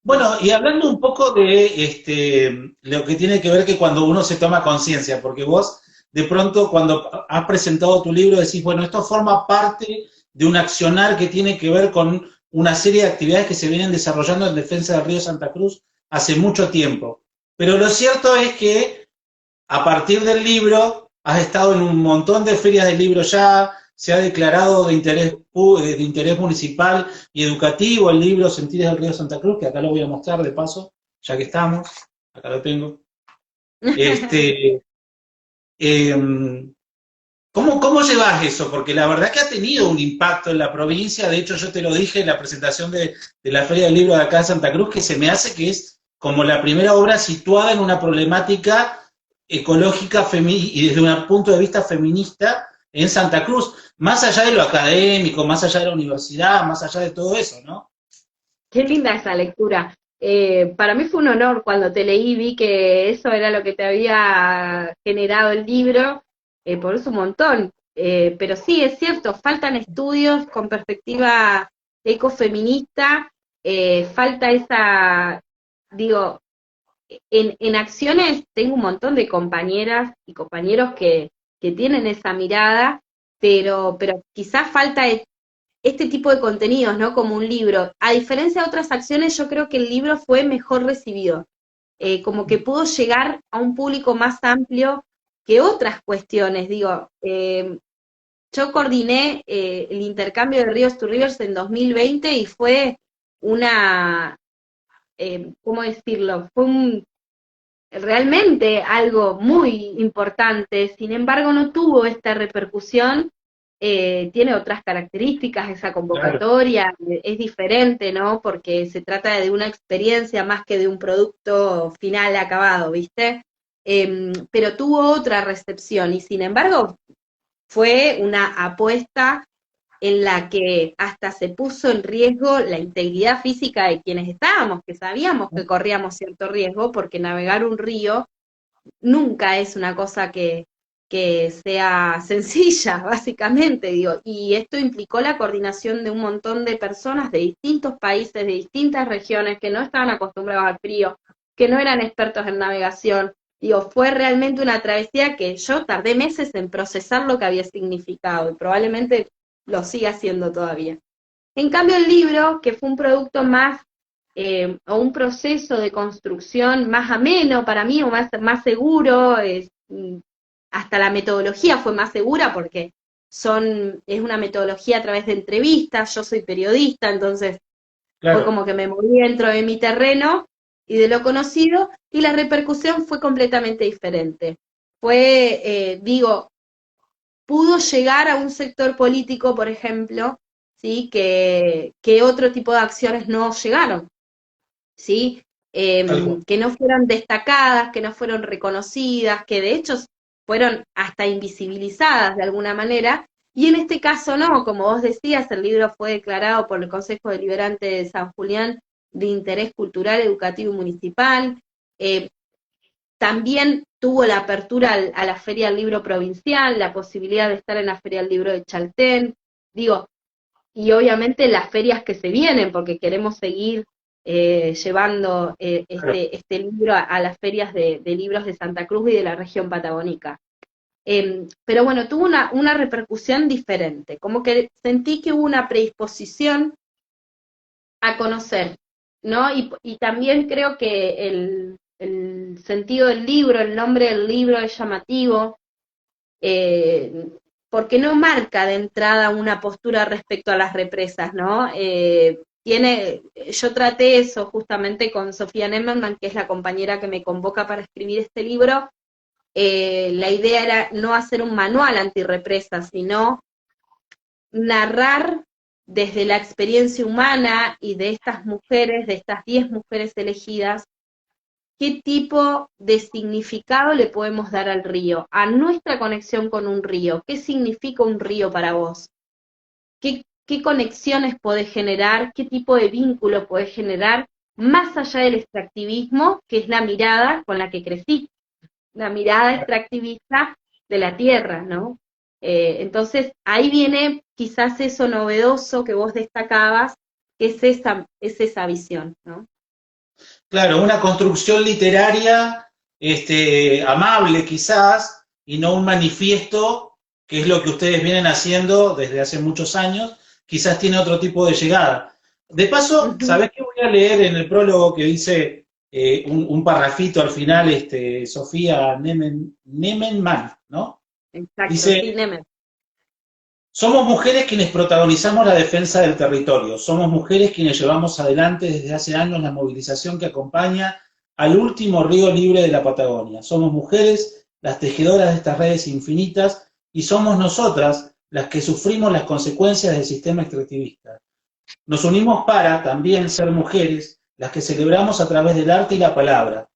Bueno, y hablando un poco de lo que tiene que ver que cuando uno se toma conciencia, porque vos de pronto cuando has presentado tu libro decís, bueno, esto forma parte de un accionar que tiene que ver con una serie de actividades que se vienen desarrollando en defensa del río Santa Cruz hace mucho tiempo. Pero lo cierto es que a partir del libro has estado en un montón de ferias del libro ya, se ha declarado de interés municipal y educativo el libro Sentires del Río Santa Cruz, que acá lo voy a mostrar de paso, ya que estamos, acá lo tengo. Este, eh, ¿cómo llevas eso? Porque la verdad que ha tenido un impacto en la provincia, de hecho yo te lo dije en la presentación de la Feria del Libro de acá de Santa Cruz, que se me hace que es como la primera obra situada en una problemática ecológica y desde un punto de vista feminista en Santa Cruz, más allá de lo académico, más allá de la universidad, más allá de todo eso, ¿no? Qué linda esa lectura. Para mí fue un honor cuando te leí, vi que eso era lo que te había generado el libro, por eso un montón. Pero sí, es cierto, faltan estudios con perspectiva ecofeminista, falta esa, digo, en acciones tengo un montón de compañeras y compañeros que tienen esa mirada, pero quizás falta este tipo de contenidos, ¿no? Como un libro. A diferencia de otras acciones, yo creo que el libro fue mejor recibido, como que pudo llegar a un público más amplio que otras cuestiones. Digo, yo coordiné el intercambio de Ríos to Rivers en 2020 y fue una, ¿cómo decirlo? Fue realmente algo muy importante, sin embargo no tuvo esta repercusión, tiene otras características esa Claro. convocatoria, es diferente, ¿no? Porque se trata de una experiencia más que de un producto final acabado, ¿viste? Pero tuvo otra recepción y sin embargo fue una apuesta en la que hasta se puso en riesgo la integridad física de quienes estábamos, que sabíamos que corríamos cierto riesgo, porque navegar un río nunca es una cosa que sea sencilla, básicamente, digo, y esto implicó la coordinación de un montón de personas de distintos países, de distintas regiones, que no estaban acostumbrados al frío, que no eran expertos en navegación. Digo, fue realmente una travesía que yo tardé meses en procesar lo que había significado y probablemente lo siga haciendo todavía. En cambio, el libro, que fue un producto más, o un proceso de construcción más ameno para mí, o más seguro, hasta la metodología fue más segura porque es una metodología a través de entrevistas, yo soy periodista, entonces fue Claro. como que me moví dentro de mi terreno y de lo conocido, y la repercusión fue completamente diferente. Fue, digo, pudo llegar a un sector político, por ejemplo, ¿sí? Que otro tipo de acciones no llegaron, ¿sí? Algo. Que no fueron destacadas, que no fueron reconocidas, que de hecho fueron hasta invisibilizadas de alguna manera, y en este caso no, como vos decías, el libro fue declarado por el Consejo Deliberante de San Julián de interés cultural, educativo y municipal. eh, También tuvo la apertura a la Feria del Libro Provincial, la posibilidad de estar en la Feria del Libro de Chaltén, digo, y obviamente las ferias que se vienen, porque queremos seguir llevando Claro. este libro a las ferias de libros de Santa Cruz y de la región patagónica. Pero bueno, tuvo una repercusión diferente, como que sentí que hubo una predisposición a conocer, ¿no? Y también creo que el sentido del libro, el nombre del libro es llamativo, eh, porque no marca de entrada una postura respecto a las represas, ¿no? Yo traté eso justamente con Sofía Nemmerman, que es la compañera que me convoca para escribir este libro. La idea era no hacer un manual antirrepresa, sino narrar desde la experiencia humana y de estas mujeres, de estas 10 mujeres elegidas, qué tipo de significado le podemos dar al río, a nuestra conexión con un río. ¿Qué significa un río para vos? ¿Qué conexiones podés generar? ¿Qué tipo de vínculo podés generar? Más allá del extractivismo, que es la mirada con la que crecí, la mirada extractivista de la tierra, ¿no? Entonces, ahí viene quizás eso novedoso que vos destacabas, que es esa visión, ¿no? Claro, una construcción literaria amable quizás, y no un manifiesto, que es lo que ustedes vienen haciendo desde hace muchos años, quizás tiene otro tipo de llegada. De paso, Ujú. ¿sabés qué voy a leer en el prólogo que dice un parrafito al final, Sofía Nemenman, ¿no? Exacto, sí, Dice, Nemer. somos mujeres quienes protagonizamos la defensa del territorio, somos mujeres quienes llevamos adelante desde hace años la movilización que acompaña al último río libre de la Patagonia. Somos mujeres las tejedoras de estas redes infinitas y somos nosotras las que sufrimos las consecuencias del sistema extractivista. Nos unimos para también ser mujeres las que celebramos a través del arte y la palabra,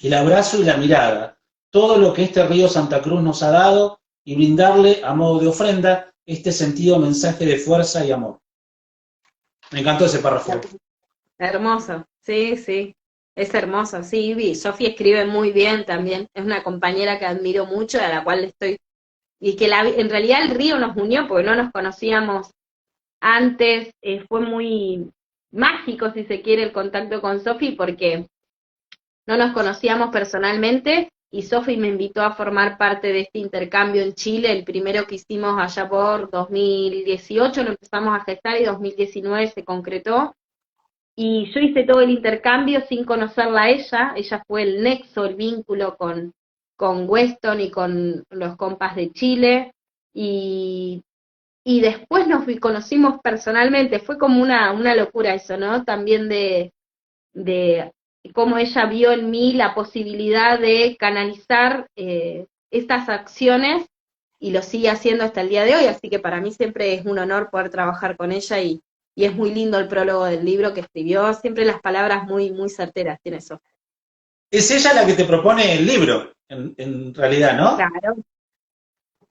el abrazo y la mirada, todo lo que este río Santa Cruz nos ha dado y brindarle a modo de ofrenda este sentido mensaje de fuerza y amor. Me encantó ese párrafo. Hermoso, sí, sí, es hermoso, sí, Sofía escribe muy bien también, es una compañera que admiro mucho, a la cual estoy, y que en realidad el río nos unió porque no nos conocíamos antes, fue muy mágico, si se quiere, el contacto con Sofi, porque no nos conocíamos personalmente, y Sofi me invitó a formar parte de este intercambio en Chile, el primero que hicimos allá por 2018, lo empezamos a gestar y 2019 se concretó, y yo hice todo el intercambio sin conocerla a ella fue el nexo, el vínculo con Weston y con los compas de Chile, y, y después conocimos personalmente, fue como una locura eso, ¿no? También de cómo ella vio en mí la posibilidad de canalizar estas acciones y lo sigue haciendo hasta el día de hoy, así que para mí siempre es un honor poder trabajar con ella y es muy lindo el prólogo del libro que escribió, siempre las palabras muy, muy certeras tiene eso. Es ella la que te propone el libro, en realidad, ¿no? Claro.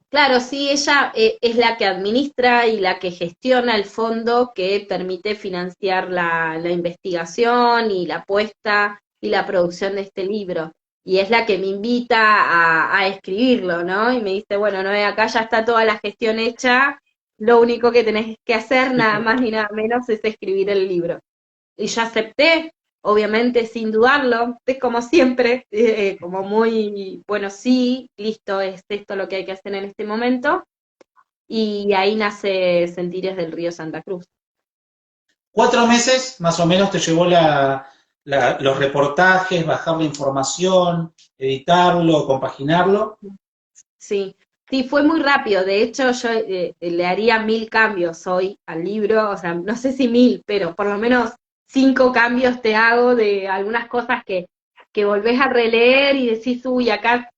Claro, sí, ella es la que administra y la que gestiona el fondo que permite financiar la investigación y la puesta y la producción de este libro. Y es la que me invita a escribirlo, ¿no? Y me dice, bueno, no, acá ya está toda la gestión hecha, lo único que tenés que hacer, nada más ni nada menos, es escribir el libro. Y yo acepté, obviamente sin dudarlo, es como siempre, como muy, bueno, sí, listo, es esto lo que hay que hacer en este momento, y ahí nace Sentires del Río Santa Cruz. 4 meses más o menos te llevó los reportajes, bajar la información, editarlo, compaginarlo. Sí, sí, fue muy rápido, de hecho yo le haría 1000 cambios hoy al libro, o sea, no sé si 1000, pero por lo menos 5 cambios te hago de algunas cosas que volvés a releer y decís, uy, acá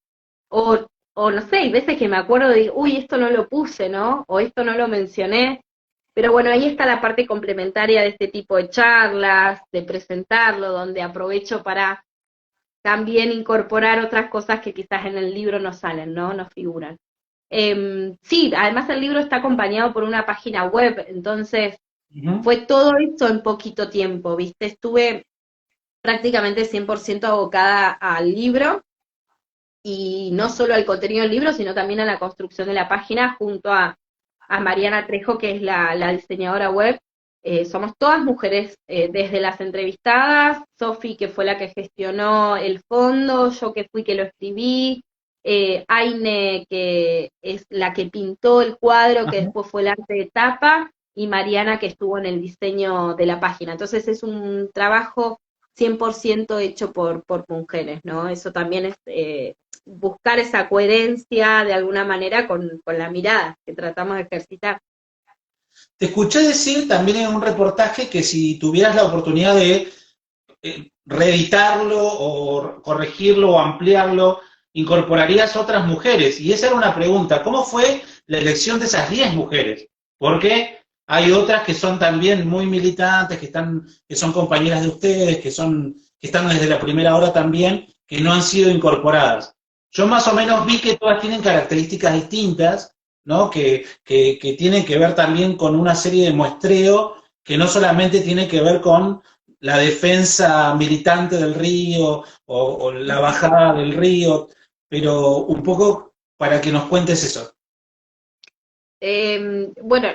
O, o no sé, hay veces que me acuerdo de, uy, esto no lo puse, ¿no? O esto no lo mencioné. Pero bueno, ahí está la parte complementaria de este tipo de charlas, de presentarlo, donde aprovecho para también incorporar otras cosas que quizás en el libro no salen, ¿no? No figuran. Sí, además el libro está acompañado por una página web, entonces Uh-huh. fue todo esto en poquito tiempo, ¿viste? Estuve prácticamente 100% abocada al libro y no solo al contenido del libro, sino también a la construcción de la página junto a Mariana Trejo, que es la diseñadora web. Somos todas mujeres, desde las entrevistadas, Sofi, que fue la que gestionó el fondo, yo que fui que lo escribí, Aine, que es la que pintó el cuadro, que Uh-huh. después fue el arte de tapa, y Mariana, que estuvo en el diseño de la página. Entonces es un trabajo 100% hecho por mujeres, ¿no? Eso también es buscar esa coherencia de alguna manera con la mirada que tratamos de ejercitar. Te escuché decir también en un reportaje que si tuvieras la oportunidad de reeditarlo o corregirlo o ampliarlo, incorporarías otras mujeres. Y esa era una pregunta, ¿cómo fue la elección de esas 10 mujeres? Porque hay otras que son también muy militantes, que son compañeras de ustedes, que están desde la primera hora también, que no han sido incorporadas. Yo más o menos vi que todas tienen características distintas, ¿no? Que tienen que ver también con una serie de muestreo que no solamente tiene que ver con la defensa militante del río o la bajada del río, pero un poco para que nos cuentes eso. Bueno,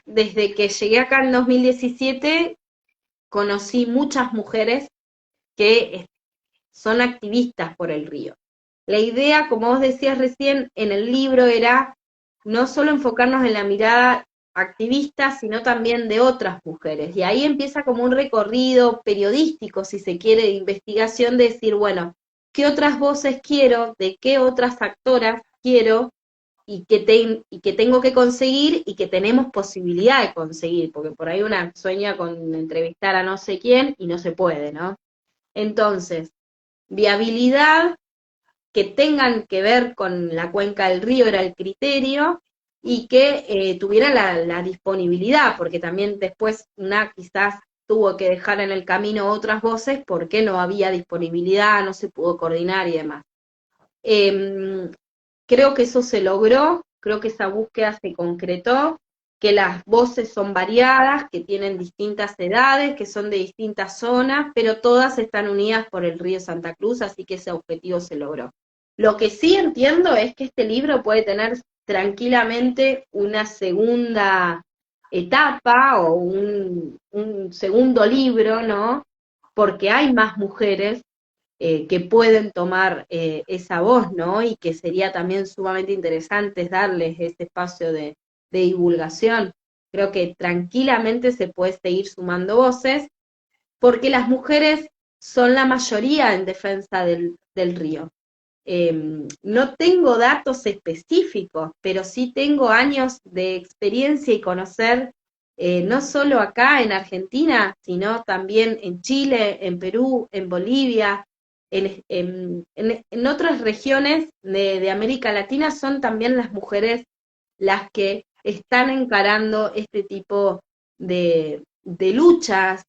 desde que llegué acá en 2017, conocí muchas mujeres que son activistas por el río. La idea, como vos decías recién, en el libro era no solo enfocarnos en la mirada activista, sino también de otras mujeres. Y ahí empieza como un recorrido periodístico, si se quiere, de investigación, de decir, bueno, ¿qué otras voces quiero? ¿De qué otras actoras quiero? Y que tengo que conseguir y que tenemos posibilidad de conseguir, porque por ahí una sueña con entrevistar a no sé quién y no se puede, ¿no? Entonces, viabilidad, que tengan que ver con la cuenca del río era el criterio, y que tuviera la disponibilidad, porque también después una quizás tuvo que dejar en el camino otras voces porque no había disponibilidad, no se pudo coordinar y demás. Eh, Creo que eso se logró, creo que esa búsqueda se concretó, que las voces son variadas, que tienen distintas edades, que son de distintas zonas, pero todas están unidas por el río Santa Cruz, así que ese objetivo se logró. Lo que sí entiendo es que este libro puede tener tranquilamente una segunda etapa o un segundo libro, ¿no? Porque hay más mujeres que pueden tomar esa voz, ¿no? Y que sería también sumamente interesante darles ese espacio de divulgación. Creo que tranquilamente se puede seguir sumando voces, porque las mujeres son la mayoría en defensa del río. No tengo datos específicos, pero sí tengo años de experiencia y conocer, no solo acá en Argentina, sino también en Chile, en Perú, en Bolivia, en otras regiones de América Latina, son también las mujeres las que están encarando este tipo de luchas,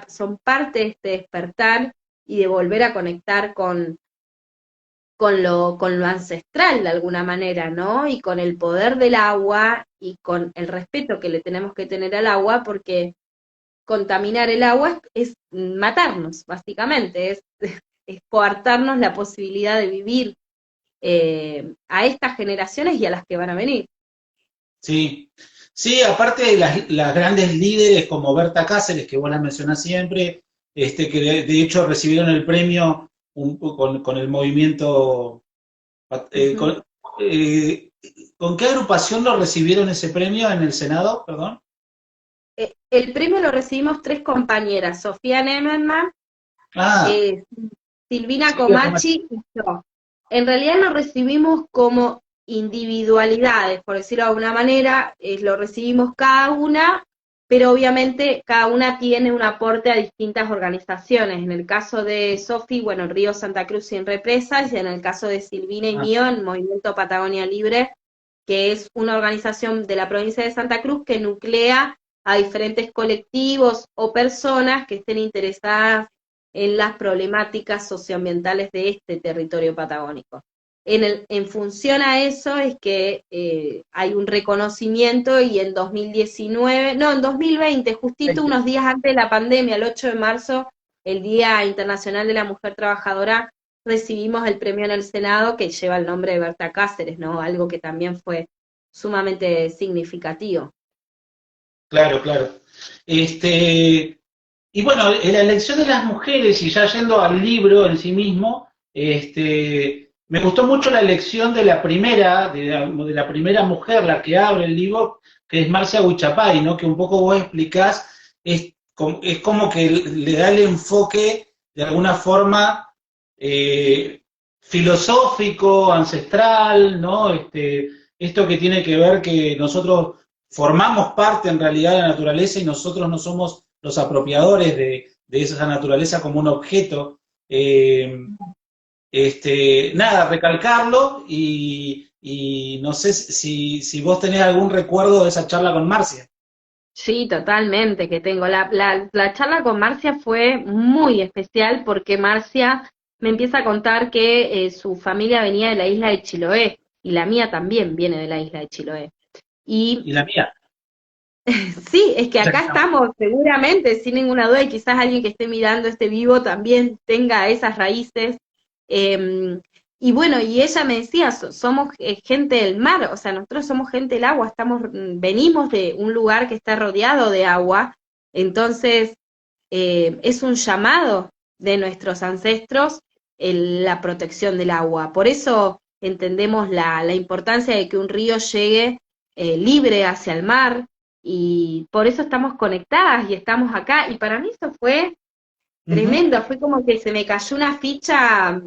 son parte de este despertar y de volver a conectar con lo ancestral de alguna manera, ¿no? Y con el poder del agua y con el respeto que le tenemos que tener al agua, porque contaminar el agua es matarnos, básicamente, es coartarnos la posibilidad de vivir a estas generaciones y a las que van a venir. Sí, sí, aparte de las grandes líderes como Berta Cáceres, que vos la mencionás siempre, que de hecho recibieron el premio con el movimiento, eh, Ujú. con, eh, ¿con qué agrupación lo recibieron ese premio en el Senado? Perdón. El premio lo recibimos tres compañeras, Sofía Nemenman, Ah, eh, Silvina Silvia Comachi. Comachi y yo. En realidad lo recibimos como individualidades, por decirlo de alguna manera, lo recibimos cada una, pero obviamente cada una tiene un aporte a distintas organizaciones. En el caso de Sofi, bueno, el Río Santa Cruz sin represas, y en el caso de Silvina y Ah, mío, el Movimiento Patagonia Libre, que es una organización de la provincia de Santa Cruz que nuclea a diferentes colectivos o personas que estén interesadas en las problemáticas socioambientales de este territorio patagónico. En función a eso es que hay un reconocimiento, y en 2019, no, en 2020, justito 20. unos días antes de la pandemia, el 8 de marzo, el Día Internacional de la Mujer Trabajadora, recibimos el premio en el Senado que lleva el nombre de Berta Cáceres, ¿no? Algo que también fue sumamente significativo. Claro, claro. Y bueno, en la elección de las mujeres, y ya yendo al libro en sí mismo, me gustó mucho la elección de la primera, de la primera mujer, la que abre el libro, que es Marcia Huichapay, ¿no? Que un poco vos explicás, es como que le da el enfoque de alguna forma filosófico, ancestral, ¿no? Esto que tiene que ver que nosotros formamos parte en realidad de la naturaleza y nosotros no somos los apropiadores de esa naturaleza como un objeto. Eh, Nada, recalcarlo y no sé si vos tenés algún recuerdo de esa charla con Marcia. Sí, totalmente, que tengo. La charla con Marcia fue muy especial porque Marcia me empieza a contar que su familia venía de la isla de Chiloé, y la mía también viene de la isla de Chiloé. Y Y la mía. sí, es que Ya que acá estamos. estamos seguramente, sin ninguna duda, y quizás alguien que esté mirando este vivo también tenga esas raíces. Eh, y bueno, y ella me decía, somos gente del mar, o sea, nosotros somos gente del agua, venimos de un lugar que está rodeado de agua, entonces es un llamado de nuestros ancestros la protección del agua. Por eso entendemos la importancia de que un río llegue libre hacia el mar, y por eso estamos conectadas y estamos acá, y para mí eso fue Ujú. tremendo, fue como que se me cayó una ficha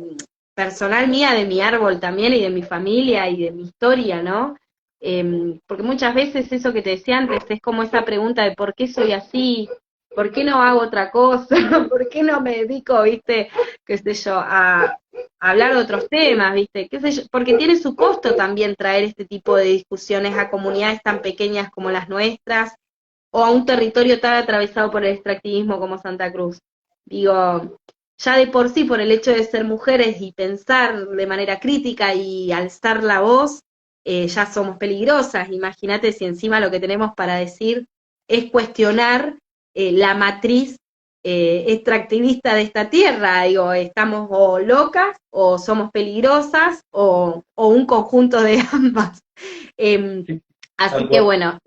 personal mía de mi árbol también y de mi familia y de mi historia, ¿no? Porque muchas veces eso que te decía antes es como esa pregunta de por qué soy así, por qué no hago otra cosa, por qué no me dedico, viste, qué sé yo, a hablar de otros temas, viste, qué sé yo, porque tiene su costo también traer este tipo de discusiones a comunidades tan pequeñas como las nuestras o a un territorio tan atravesado por el extractivismo como Santa Cruz. Digo, ya de por sí, por el hecho de ser mujeres y pensar de manera crítica y alzar la voz, ya somos peligrosas. Imagínate si encima lo que tenemos para decir es cuestionar la matriz extractivista de esta tierra. Digo, estamos o locas o somos peligrosas o un conjunto de ambas. Eh, Sí, Así tal que cual. bueno,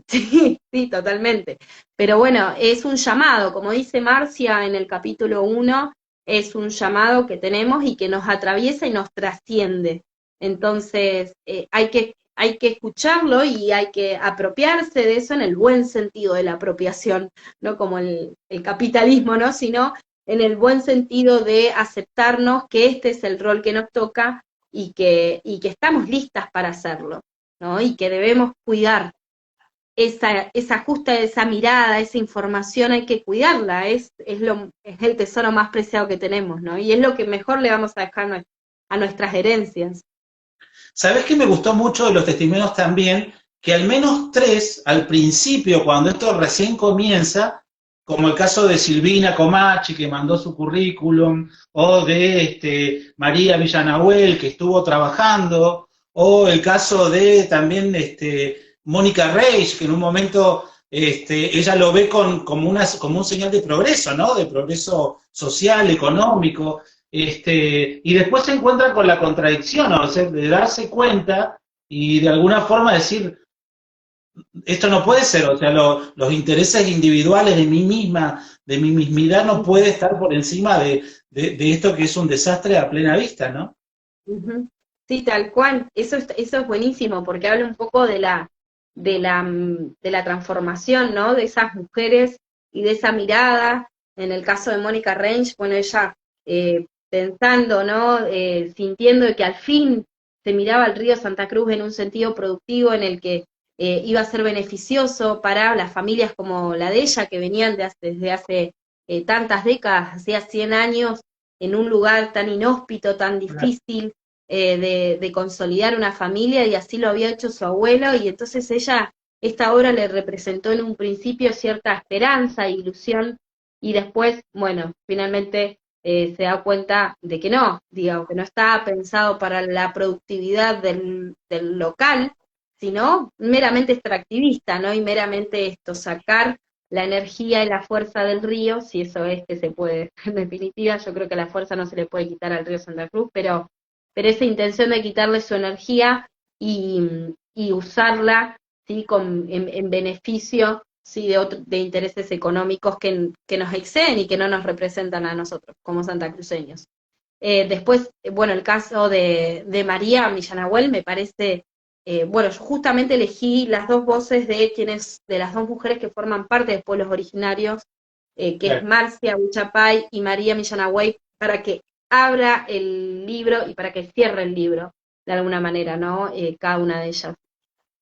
sí, sí, totalmente. Pero bueno, es un llamado, como dice Marcia en el capítulo 1, es un llamado que tenemos y que nos atraviesa y nos trasciende. Entonces, hay que escucharlo y hay que apropiarse de eso en el buen sentido de la apropiación, no como el capitalismo, ¿no? Sino en el buen sentido de aceptarnos que este es el rol que nos toca y que estamos listas para hacerlo, ¿no? Y que debemos cuidar esa justa, esa mirada, esa información, hay que cuidarla, es el tesoro más preciado que tenemos, ¿no? Y es lo que mejor le vamos a dejar a nuestras herencias. ¿Sabés que me gustó mucho de los testimonios también? Que al menos tres, al principio, cuando esto recién comienza, como el caso de Silvina Comachi, que mandó su currículum, o de María Villanahuel, que estuvo trabajando, o el caso de también Mónica Reich, que en un momento ella lo ve como un señal de progreso, ¿no? De progreso social, económico, y después se encuentra con la contradicción, ¿no? O sea, de darse cuenta y de alguna forma decir, esto no puede ser, o sea, los intereses individuales de mí misma, de mi mismidad, no puede estar por encima de esto que es un desastre a plena vista, ¿no? Ujú. Sí, tal cual. Eso es buenísimo porque habla un poco de la transformación, ¿no? De esas mujeres y de esa mirada. En el caso de Mónica Range, bueno, ella pensando, ¿no? Sintiendo de que al fin se miraba al río Santa Cruz en un sentido productivo en el que iba a ser beneficioso para las familias como la de ella, que venían desde hace tantas décadas, hacía 100 años, en un lugar tan inhóspito, tan difícil, de consolidar una familia, y así lo había hecho su abuelo, y entonces esta obra le representó en un principio cierta esperanza, ilusión, y después, bueno, finalmente se da cuenta de que no, digo, que no estaba pensado para la productividad del local, sino meramente extractivista, ¿no? Y meramente esto, sacar la energía y la fuerza del río, si eso es que se puede, en definitiva, yo creo que la fuerza no se le puede quitar al río Santa Cruz, pero esa intención de quitarle su energía y usarla, ¿sí? En beneficio, ¿sí? De intereses económicos que nos exceden y que no nos representan a nosotros como santacruceños. Después, bueno, el caso de María Millanahuel me parece, bueno, yo justamente elegí las dos voces de las dos mujeres que forman parte de pueblos originarios, que es Claro. Marcia Huichapay y María Millanahuel, para que abra el libro y para que cierre el libro, de alguna manera, ¿no? Cada una de ellas.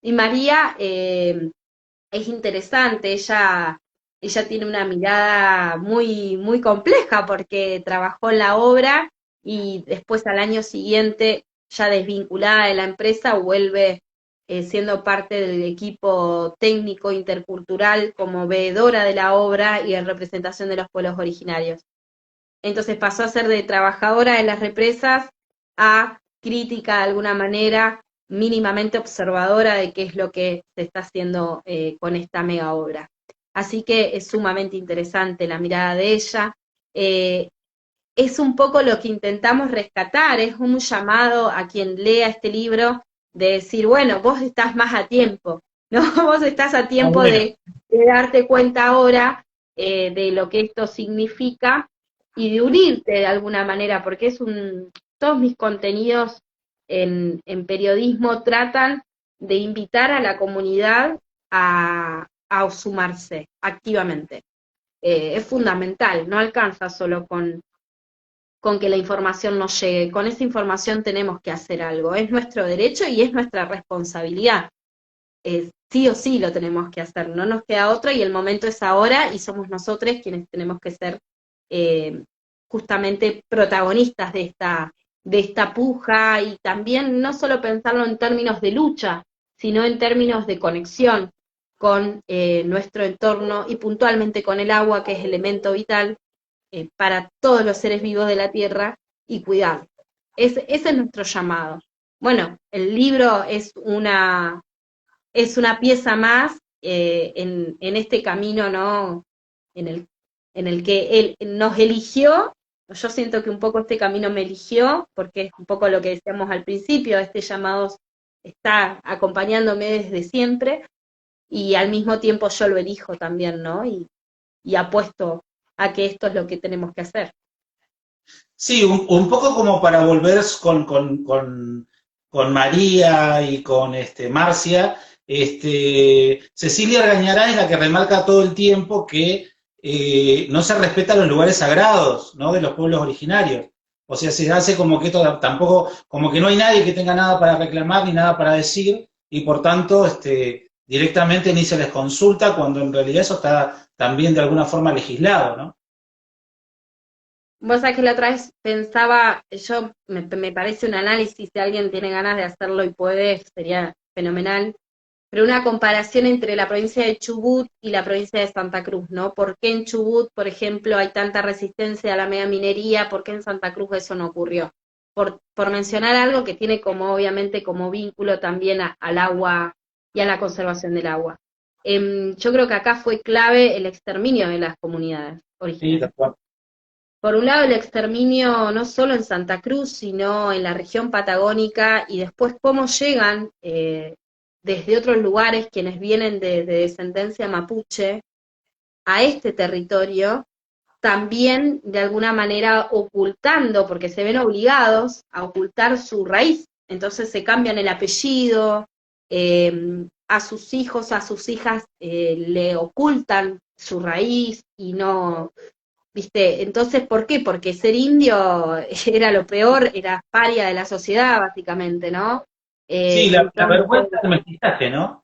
Y María es interesante, ella tiene una mirada muy, muy compleja porque trabajó en la obra y después al año siguiente, ya desvinculada de la empresa, vuelve siendo parte del equipo técnico intercultural como veedora de la obra y en representación de los pueblos originarios. Entonces pasó a ser de trabajadora de las represas a crítica de alguna manera, mínimamente observadora de qué es lo que se está haciendo con esta mega obra. Así que es sumamente interesante la mirada de ella. es un poco lo que intentamos rescatar, es un llamado a quien lea este libro de decir, bueno, vos estás más a tiempo, ¿no? Vos estás a Ah, tiempo bueno. de darte cuenta ahora de lo que esto significa y de unirte de alguna manera, porque todos mis contenidos en periodismo tratan de invitar a la comunidad a sumarse activamente. Es fundamental, no alcanza solo con que la información nos llegue, con esa información tenemos que hacer algo, es nuestro derecho y es nuestra responsabilidad. Sí o sí lo tenemos que hacer, no nos queda otra y el momento es ahora y somos nosotros quienes tenemos que ser eh, justamente protagonistas de esta puja y también no solo pensarlo en términos de lucha, sino en términos de conexión con nuestro entorno y puntualmente con el agua, que es elemento vital para todos los seres vivos de la Tierra y cuidarlo. Ese es nuestro llamado. Bueno, el libro es una pieza más en este camino, ¿no? En el, en el que él nos eligió. Yo siento que un poco este camino me eligió, porque es un poco lo que decíamos al principio, este llamado está acompañándome desde siempre, y al mismo tiempo yo lo elijo también, ¿no? Y apuesto a que esto es lo que tenemos que hacer. Sí, un poco como para volver con María y con Marcia. Cecilia Argañará es la que remarca todo el tiempo que no se respetan los lugares sagrados, ¿no? De los pueblos originarios. O sea, se hace como que esto tampoco, como que no hay nadie que tenga nada para reclamar ni nada para decir, y por tanto, directamente ni se les consulta, cuando en realidad eso está también de alguna forma legislado, ¿no? Vos sabés que la otra vez pensaba, me parece un análisis, si alguien tiene ganas de hacerlo y puede, sería fenomenal, pero una comparación entre la provincia de Chubut y la provincia de Santa Cruz, ¿no? ¿Por qué en Chubut, por ejemplo, hay tanta resistencia a la megaminería? ¿Por qué en Santa Cruz eso no ocurrió? Por mencionar algo que tiene como, obviamente, como vínculo también al agua y a la conservación del agua. Yo creo que acá fue clave el exterminio de las comunidades Sí, originarias. tal cual. Por un lado, el exterminio no solo en Santa Cruz, sino en la región patagónica, y después cómo llegan desde otros lugares quienes vienen de descendencia mapuche a este territorio, también de alguna manera ocultando, porque se ven obligados a ocultar su raíz. Entonces se cambian el apellido, a sus hijos, a sus hijas le ocultan su raíz y no, ¿viste? Entonces, ¿por qué? Porque ser indio era lo peor, era paria de la sociedad, básicamente, ¿no? Sí, la Entonces, vergüenza del mestizaje, ¿no?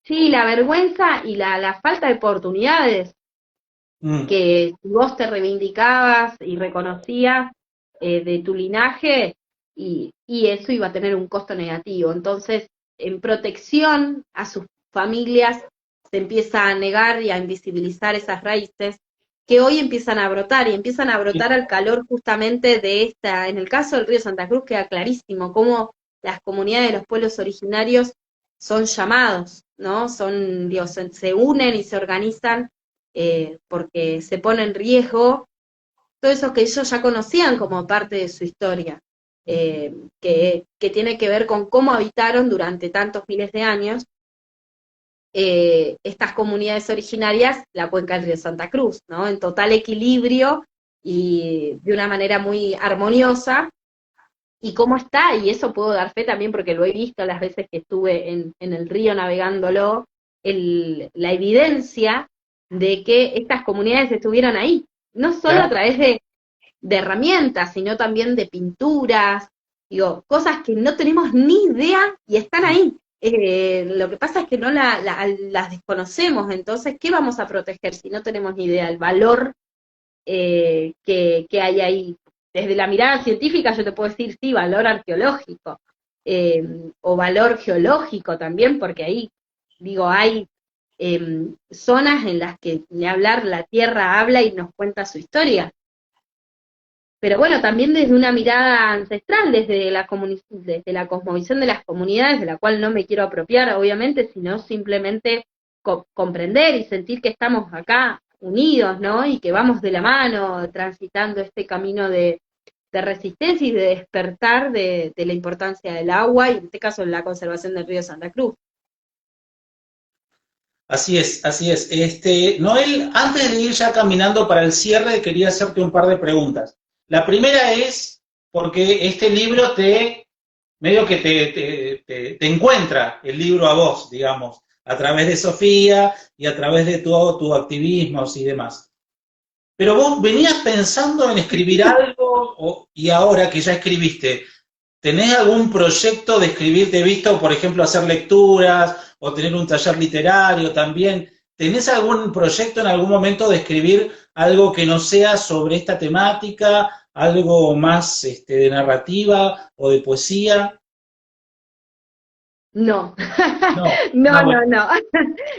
sí, la vergüenza y la falta de oportunidades, Mm. que si vos te reivindicabas y reconocías de tu linaje, y eso iba a tener un costo negativo. Entonces, en protección a sus familias, se empieza a negar y a invisibilizar esas raíces que hoy empiezan a brotar, y empiezan a brotar al calor justamente de esta, en el caso del río Santa Cruz queda clarísimo cómo las comunidades de los pueblos originarios son llamados, ¿no? Son, digo, se unen y se organizan porque se pone en riesgo todo eso que ellos ya conocían como parte de su historia, que tiene que ver con cómo habitaron durante tantos miles de años estas comunidades originarias la cuenca del río Santa Cruz, ¿no? En total equilibrio y de una manera muy armoniosa, y cómo está, y eso puedo dar fe también porque lo he visto las veces que estuve en el río navegándolo, la evidencia de que estas comunidades estuvieron ahí, no solo a Claro. través de herramientas, sino también de pinturas, digo, cosas que no tenemos ni idea y están ahí. Lo que pasa es que no las desconocemos, entonces, ¿qué vamos a proteger si no tenemos ni idea? El valor que hay ahí. Desde la mirada científica yo te puedo decir, sí, valor arqueológico, o valor geológico también, porque ahí, digo, hay zonas en las que, ni hablar, la Tierra habla y nos cuenta su historia. Pero bueno, también desde una mirada ancestral, desde la cosmovisión de las comunidades, de la cual no me quiero apropiar, obviamente, sino simplemente comprender y sentir que estamos acá unidos, ¿no? Y que vamos de la mano transitando este camino de resistencia y de despertar de la importancia del agua y en este caso la conservación del río Santa Cruz. Así es, así es. Noel, antes de ir ya caminando para el cierre, quería hacerte un par de preguntas. La primera es, porque este libro medio que te encuentra el libro a vos, digamos, a través de Sofía y a través de todo tu activismo y demás. Pero vos venías pensando en escribir algo y ahora que ya escribiste, ¿tenés algún proyecto de escribir? Te he visto, por ejemplo, hacer lecturas o tener un taller literario también. ¿Tenés algún proyecto en algún momento de escribir algo que no sea sobre esta temática, algo más de narrativa o de poesía? No, No, no, no, no,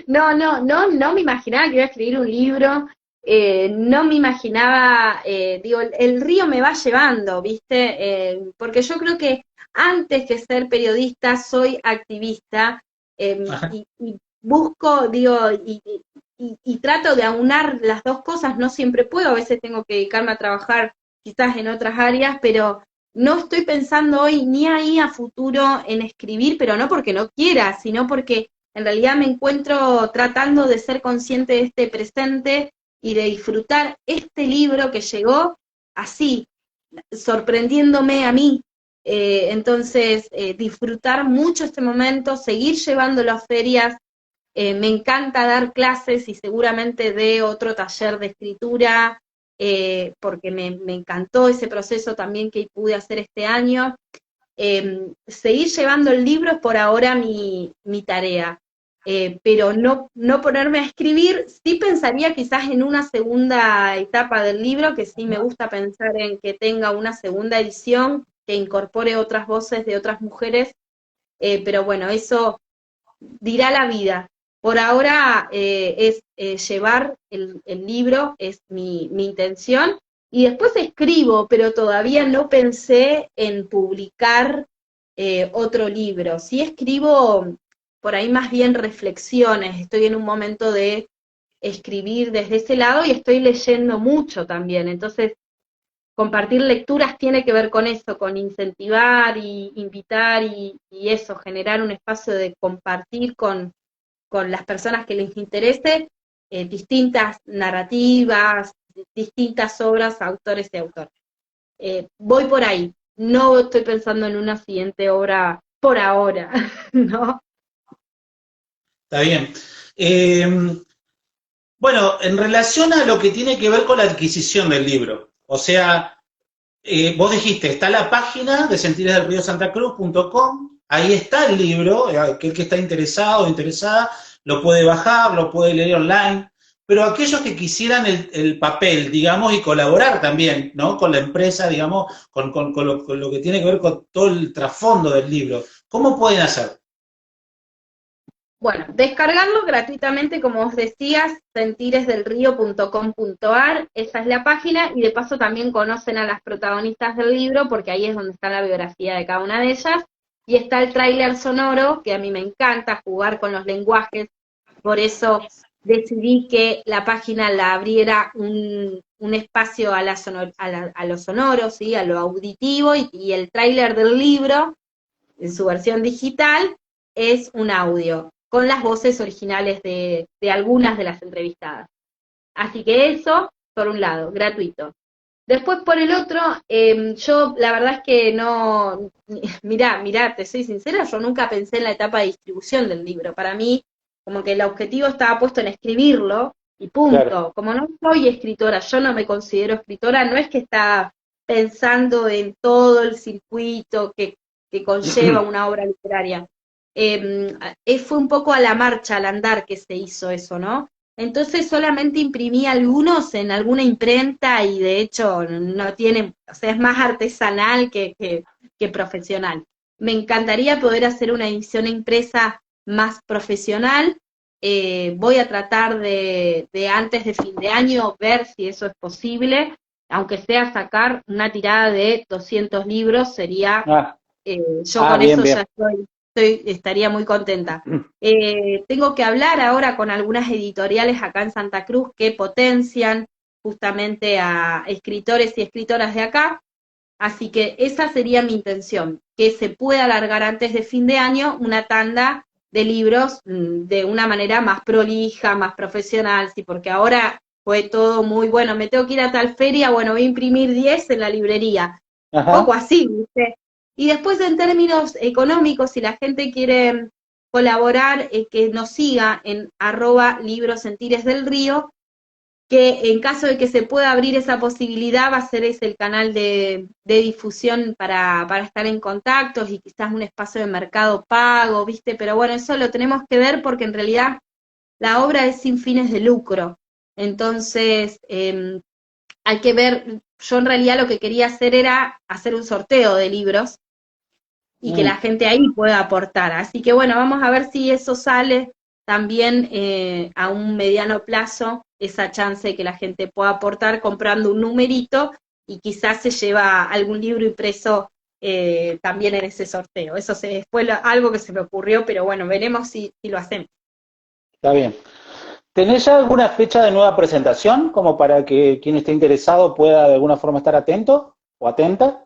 bueno, no, no me imaginaba que iba a escribir un libro, no me imaginaba, digo, el río me va llevando, ¿viste? Porque yo creo que antes que ser periodista soy activista ajá, y busco, digo, y trato de aunar las dos cosas, no siempre puedo, a veces tengo que dedicarme a trabajar quizás en otras áreas, pero no estoy pensando hoy ni ahí a futuro en escribir, pero no porque no quiera, sino porque en realidad me encuentro tratando de ser consciente de este presente y de disfrutar este libro que llegó así, sorprendiéndome a mí. Entonces, disfrutar mucho este momento, seguir llevándolo a ferias. Me encanta dar clases y seguramente dé otro taller de escritura, porque me encantó ese proceso también que pude hacer este año. Seguir llevando el libro es por ahora mi tarea, pero no ponerme a escribir. Sí pensaría quizás en una segunda etapa del libro, que sí me gusta pensar en que tenga una segunda edición que incorpore otras voces de otras mujeres, pero bueno, eso dirá la vida. Por ahora es llevar el libro, es mi intención, y después escribo, pero todavía no pensé en publicar otro libro. Sí escribo por ahí más bien reflexiones, estoy en un momento de escribir desde ese lado y estoy leyendo mucho también, entonces compartir lecturas tiene que ver con eso, con incentivar y invitar y eso, generar un espacio de compartir con las personas que les interese distintas narrativas, distintas obras, autores y autores. Voy por ahí, no estoy pensando en una siguiente obra por ahora, ¿no? está bien. Eh, bueno, en relación a lo que tiene que ver con la adquisición del libro, o sea, vos dijiste, está la página de sentiresdelriosantacruz.com, ahí está el libro, aquel que está interesado o interesada lo puede bajar, lo puede leer online, pero aquellos que quisieran el papel, digamos, y colaborar también, ¿no? Con la empresa, digamos, con lo que tiene que ver con todo el trasfondo del libro, ¿cómo pueden hacer? Bueno, descargarlo gratuitamente, como os decías, sentiresdelrío.com.ar, esa es la página, y de paso también conocen a las protagonistas del libro, porque ahí es donde está la biografía de cada una de ellas, y está el tráiler sonoro, que a mí me encanta jugar con los lenguajes, por eso decidí que la página la abriera un espacio a, a lo sonoro, ¿sí? A lo auditivo, y el tráiler del libro, en su versión digital, es un audio con las voces originales de algunas de las entrevistadas. Así que eso, por un lado, gratuito. Después, por el otro, yo la verdad es que no, mirá, te soy sincera, yo nunca pensé en la etapa de distribución del libro. Para mí, como que el objetivo estaba puesto en escribirlo y Claro. punto. Como no soy escritora, yo no me considero escritora, no es que está pensando en todo el circuito que conlleva una obra literaria. Fue un poco a la marcha, al andar que se hizo eso, ¿no? Entonces solamente imprimí algunos en alguna imprenta y de hecho no tiene, o sea, es más artesanal que profesional. Me encantaría poder hacer una edición impresa más profesional. Voy a tratar de antes de fin de año ver si eso es posible, aunque sea sacar una tirada de 200 libros, sería, Ah, yo con bien, eso ya bien. estoy. estaría muy contenta. Tengo que hablar ahora con algunas editoriales acá en Santa Cruz que potencian justamente a escritores y escritoras de acá, así que esa sería mi intención, que se pueda alargar antes de fin de año una tanda de libros de una manera más prolija, más profesional, sí, porque ahora fue todo muy bueno, me tengo que ir a tal feria, bueno, voy a imprimir 10 en la librería, poco Ajá. así, ¿viste? Y después en términos económicos, si la gente quiere colaborar, que nos siga en @librosentires del río, que en caso de que se pueda abrir esa posibilidad va a ser ese el canal de difusión para estar en contactos y quizás un espacio de mercado pago, ¿viste? Pero bueno, eso lo tenemos que ver porque en realidad la obra es sin fines de lucro. Entonces, hay que ver, yo en realidad lo que quería hacer era hacer un sorteo de libros y que la Mm, gente ahí pueda aportar. Así que bueno, vamos a ver si eso sale también a un mediano plazo, esa chance de que la gente pueda aportar comprando un numerito y quizás se lleva algún libro impreso también en ese sorteo. Eso fue algo que se me ocurrió, pero bueno, veremos si lo hacemos. está bien. ¿Tenés ya alguna fecha de nueva presentación como para que quien esté interesado pueda de alguna forma estar atento o atenta?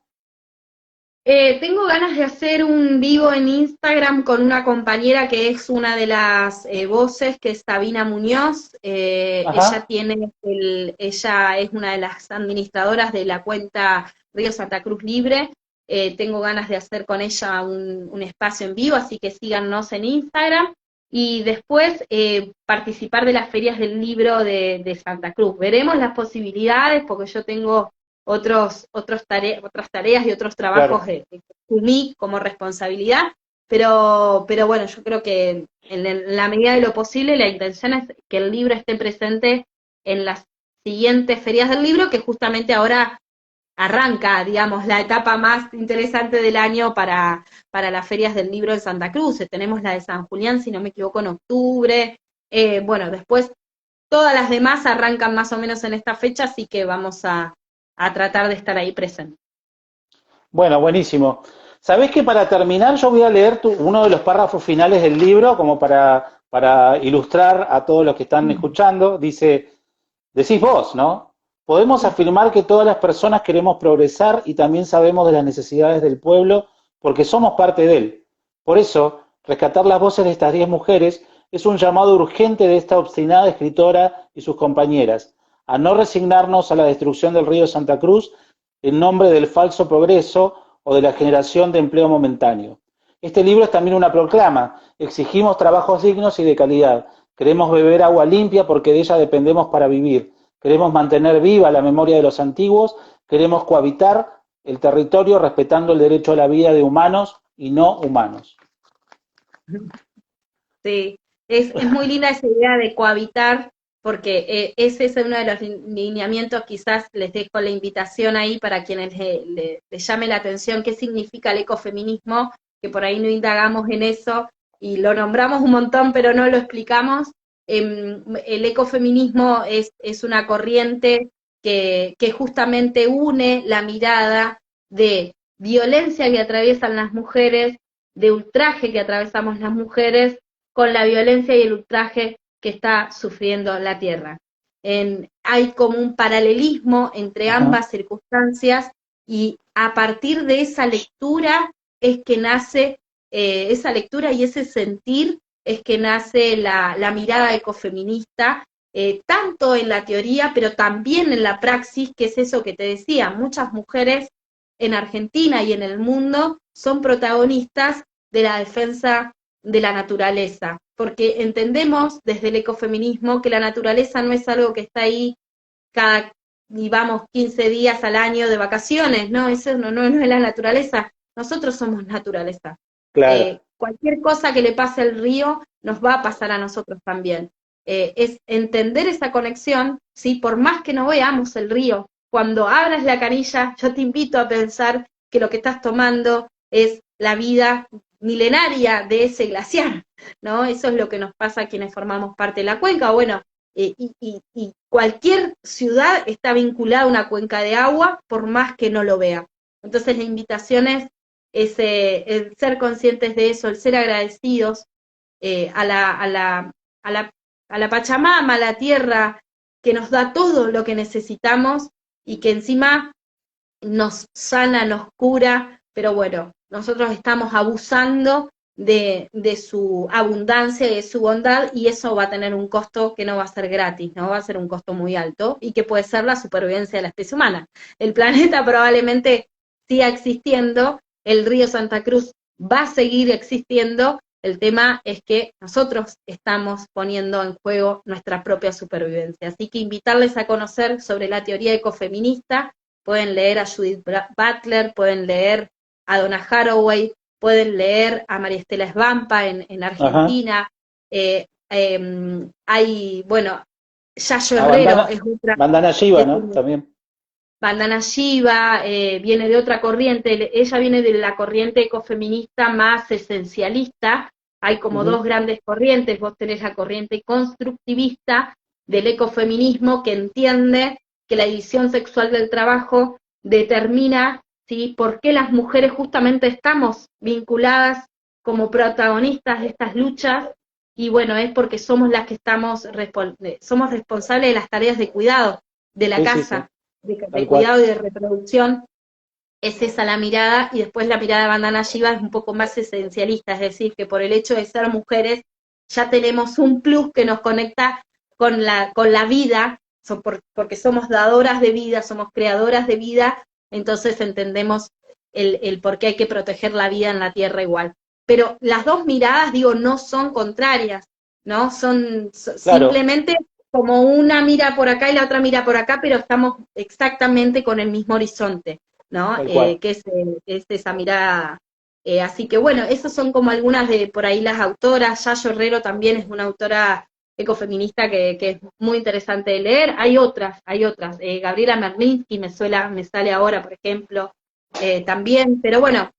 Tengo ganas de hacer un vivo en Instagram con una compañera que es una de las voces, que es Sabina Muñoz. Ella Ajá. ella es una de las administradoras de la cuenta Río Santa Cruz Libre. Tengo ganas de hacer con ella un espacio en vivo, así que síganos en Instagram. Y después participar de las ferias del libro de Santa Cruz. Veremos las posibilidades, porque yo tengo otras tareas y otros trabajos Claro. de asumí como responsabilidad, pero bueno, yo creo que en la medida de lo posible la intención es que el libro esté presente en las siguientes ferias del libro, que justamente ahora arranca, digamos, la etapa más interesante del año para las ferias del libro en Santa Cruz. Tenemos la de San Julián, si no me equivoco, en octubre. Bueno, después todas las demás arrancan más o menos en esta fecha, así que vamos a tratar de estar ahí presentes. Bueno, buenísimo. Sabés que para terminar yo voy a leer uno de los párrafos finales del libro como para ilustrar a todos los que están escuchando. Dice, decís vos, ¿no? Podemos afirmar que todas las personas queremos progresar y también sabemos de las necesidades del pueblo porque somos parte de él. Por eso, rescatar las voces de estas 10 mujeres es un llamado urgente de esta obstinada escritora y sus compañeras, a no resignarnos a la destrucción del río Santa Cruz en nombre del falso progreso o de la generación de empleo momentáneo. Este libro es también una proclama. Exigimos trabajos dignos y de calidad. Queremos beber agua limpia porque de ella dependemos para vivir. Queremos mantener viva la memoria de los antiguos. Queremos cohabitar el territorio respetando el derecho a la vida de humanos y no humanos. Sí, es muy linda esa idea de cohabitar, porque ese es uno de los lineamientos, quizás les dejo la invitación ahí para quienes le llame la atención qué significa el ecofeminismo, que por ahí no indagamos en eso y lo nombramos un montón, pero no lo explicamos. El ecofeminismo es una corriente que justamente une la mirada de violencia que atraviesan las mujeres, de ultraje que atravesamos las mujeres, con la violencia y el ultraje que está sufriendo la Tierra. Hay como un paralelismo entre Ajá. ambas circunstancias y a partir de esa lectura es que nace, esa lectura y ese sentir es que nace la mirada ecofeminista, tanto en la teoría, pero también en la praxis, que es eso que te decía, muchas mujeres en Argentina y en el mundo son protagonistas de la defensa de la naturaleza, porque entendemos desde el ecofeminismo que la naturaleza no es algo que está ahí cada, y vamos 15 días al año de vacaciones, no, eso no es la naturaleza, nosotros somos naturaleza. Claro. Cualquier cosa que le pase al río nos va a pasar a nosotros también. Es entender esa conexión, ¿sí? Por más que no veamos el río, cuando abras la canilla, yo te invito a pensar que lo que estás tomando es la vida milenaria de ese glaciar, ¿no? Eso es lo que nos pasa a quienes formamos parte de la cuenca. Bueno, y cualquier ciudad está vinculada a una cuenca de agua, por más que no lo vea. Entonces la invitación es el ser conscientes de eso, el ser agradecidos a la Pachamama, a la tierra, que nos da todo lo que necesitamos y que encima nos sana, nos cura, pero bueno, nosotros estamos abusando de su abundancia y de su bondad, y eso va a tener un costo que no va a ser gratis, no va a ser un costo muy alto, y que puede ser la supervivencia de la especie humana. El planeta probablemente siga existiendo, el río Santa Cruz va a seguir existiendo, el tema es que nosotros estamos poniendo en juego nuestra propia supervivencia. Así que invitarles a conocer sobre la teoría ecofeminista. Pueden leer a Judith Butler, pueden leer a Donna Haraway, pueden leer a María Estela Svampa en Ajá. Argentina. Hay, bueno, Yayo A Herrero Bandana, es otra, Bandana Shiva, es ¿no? También. Bandana Shiva, viene de otra corriente, ella viene de la corriente ecofeminista más esencialista. Hay como Ujú. dos grandes corrientes, vos tenés la corriente constructivista del ecofeminismo, que entiende que la división sexual del trabajo determina, ¿sí?, por qué las mujeres justamente estamos vinculadas como protagonistas de estas luchas, y bueno, es porque somos las que somos responsables de las tareas de cuidado de la Sí, sí, sí, casa, de tal cual. cuidado y de reproducción. Es esa la mirada, y después la mirada de Bandana Shiva es un poco más esencialista, es decir, que por el hecho de ser mujeres ya tenemos un plus que nos conecta con la vida, porque somos dadoras de vida, somos creadoras de vida, entonces entendemos el por qué hay que proteger la vida en la Tierra igual. Pero las dos miradas, digo, no son contrarias, ¿no? Son Claro, simplemente como una mira por acá y la otra mira por acá, pero estamos exactamente con el mismo horizonte, ¿no? tal cual. Que es esa mirada. Así que bueno, esas son como algunas de por ahí las autoras. Yayo Herrero también es una autora ecofeminista que es muy interesante de leer. Hay otras, hay otras. Gabriela Merlinsky me sale ahora, por ejemplo, también. Pero bueno,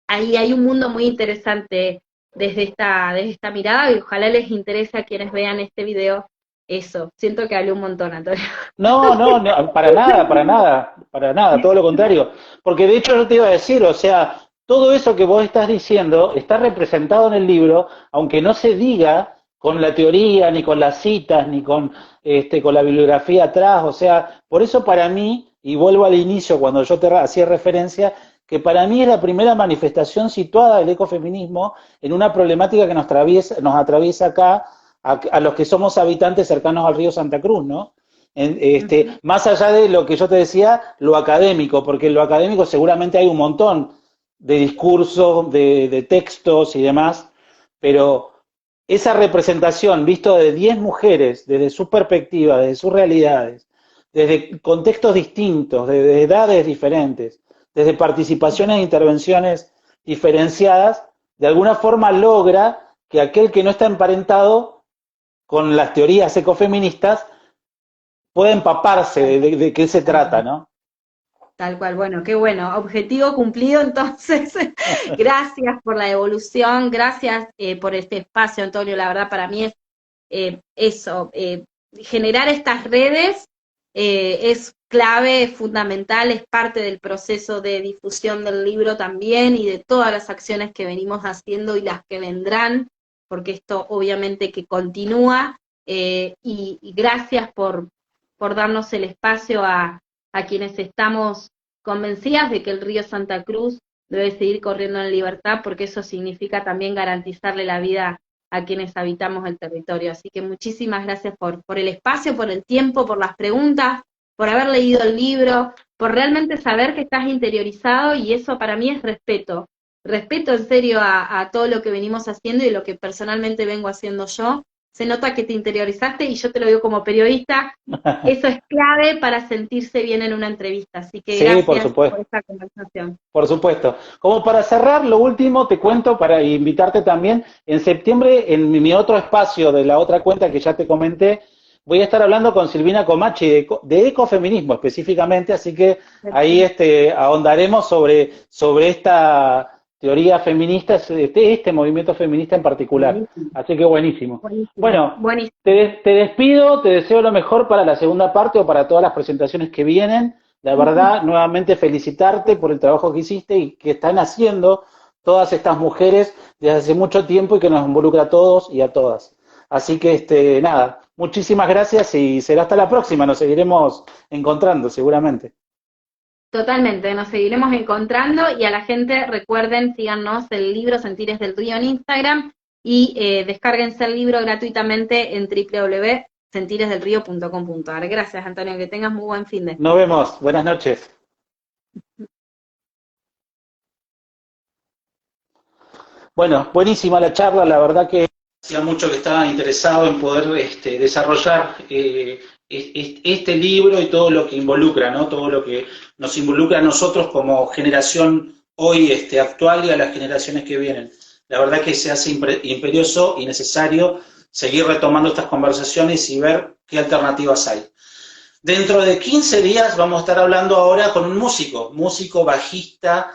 ahí hay un mundo muy interesante desde esta mirada, y ojalá les interese a quienes vean este video eso. Siento que hablé un montón, Antonio. No, no, no, para nada, para nada, para nada, todo lo contrario. Porque de hecho yo te iba a decir, o sea, todo eso que vos estás diciendo está representado en el libro, aunque no se diga con la teoría, ni con las citas, ni con, con la bibliografía atrás. O sea, por eso para mí, y vuelvo al inicio cuando yo te hacía referencia, que para mí es la primera manifestación situada del ecofeminismo en una problemática que nos atraviesa acá, a los que somos habitantes cercanos al río Santa Cruz, ¿no? Más allá de lo que yo te decía, lo académico, porque en lo académico seguramente hay un montón de discursos, de textos y demás, pero esa representación, visto de 10 mujeres, desde su perspectiva, desde sus realidades, desde contextos distintos, desde edades diferentes, desde participaciones e intervenciones diferenciadas, de alguna forma logra que aquel que no está emparentado con las teorías ecofeministas puede empaparse de qué se trata, ¿no? Tal cual, bueno, qué bueno, objetivo cumplido entonces. Gracias por la evolución, gracias por este espacio, Antonio, la verdad para mí es eso, generar estas redes es clave, es fundamental, es parte del proceso de difusión del libro también, y de todas las acciones que venimos haciendo y las que vendrán, porque esto obviamente que continúa, y gracias por darnos el espacio a quienes estamos convencidas de que el río Santa Cruz debe seguir corriendo en libertad, porque eso significa también garantizarle la vida a quienes habitamos el territorio. Así que muchísimas gracias por el espacio, por el tiempo, por las preguntas, por haber leído el libro, por realmente saber que estás interiorizado, y eso para mí es respeto. Respeto en serio a todo lo que venimos haciendo y lo que personalmente vengo haciendo yo. Se nota que te interiorizaste, y yo te lo digo como periodista, eso es clave para sentirse bien en una entrevista. Así que Sí, por gracias por supuesto. esta conversación. Por supuesto. Como para cerrar, lo último te cuento para invitarte también. En septiembre, en mi otro espacio de la otra cuenta que ya te comenté, voy a estar hablando con Silvina Comachi de ecofeminismo específicamente, así que ahí ahondaremos sobre esta teoría feminista, este movimiento feminista en particular. Buenísimo, Así que buenísimo. buenísimo, Bueno, buenísimo. te despido, te deseo lo mejor para la segunda parte o para todas las presentaciones que vienen. La verdad, nuevamente felicitarte por el trabajo que hiciste y que están haciendo todas estas mujeres desde hace mucho tiempo y que nos involucra a todos y a todas. Así que, nada, muchísimas gracias y será hasta la próxima. Nos seguiremos encontrando seguramente. Totalmente, nos seguiremos encontrando y a la gente recuerden, síganos el libro Sentires del Río en Instagram y descárguense el libro gratuitamente en www.sentiresdelrío.com.ar. Gracias, Antonio, que tengas muy buen fin de. Nos vemos. Buenas noches. Bueno, buenísima la charla, la verdad que hacía mucho que estaba interesado en poder desarrollar este libro y todo lo que involucra, ¿no? Todo lo que nos involucra a nosotros como generación hoy actual y a las generaciones que vienen. La verdad que se hace imperioso y necesario seguir retomando estas conversaciones y ver qué alternativas hay. Dentro de 15 días vamos a estar hablando ahora con un músico bajista,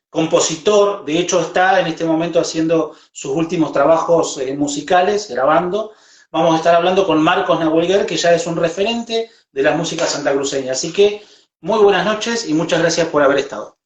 compositor, de hecho está en este momento haciendo sus últimos trabajos musicales, grabando. Vamos a estar hablando con Marcos Nahuelguer, que ya es un referente de la música santacruceña. Así que muy buenas noches y muchas gracias por haber estado.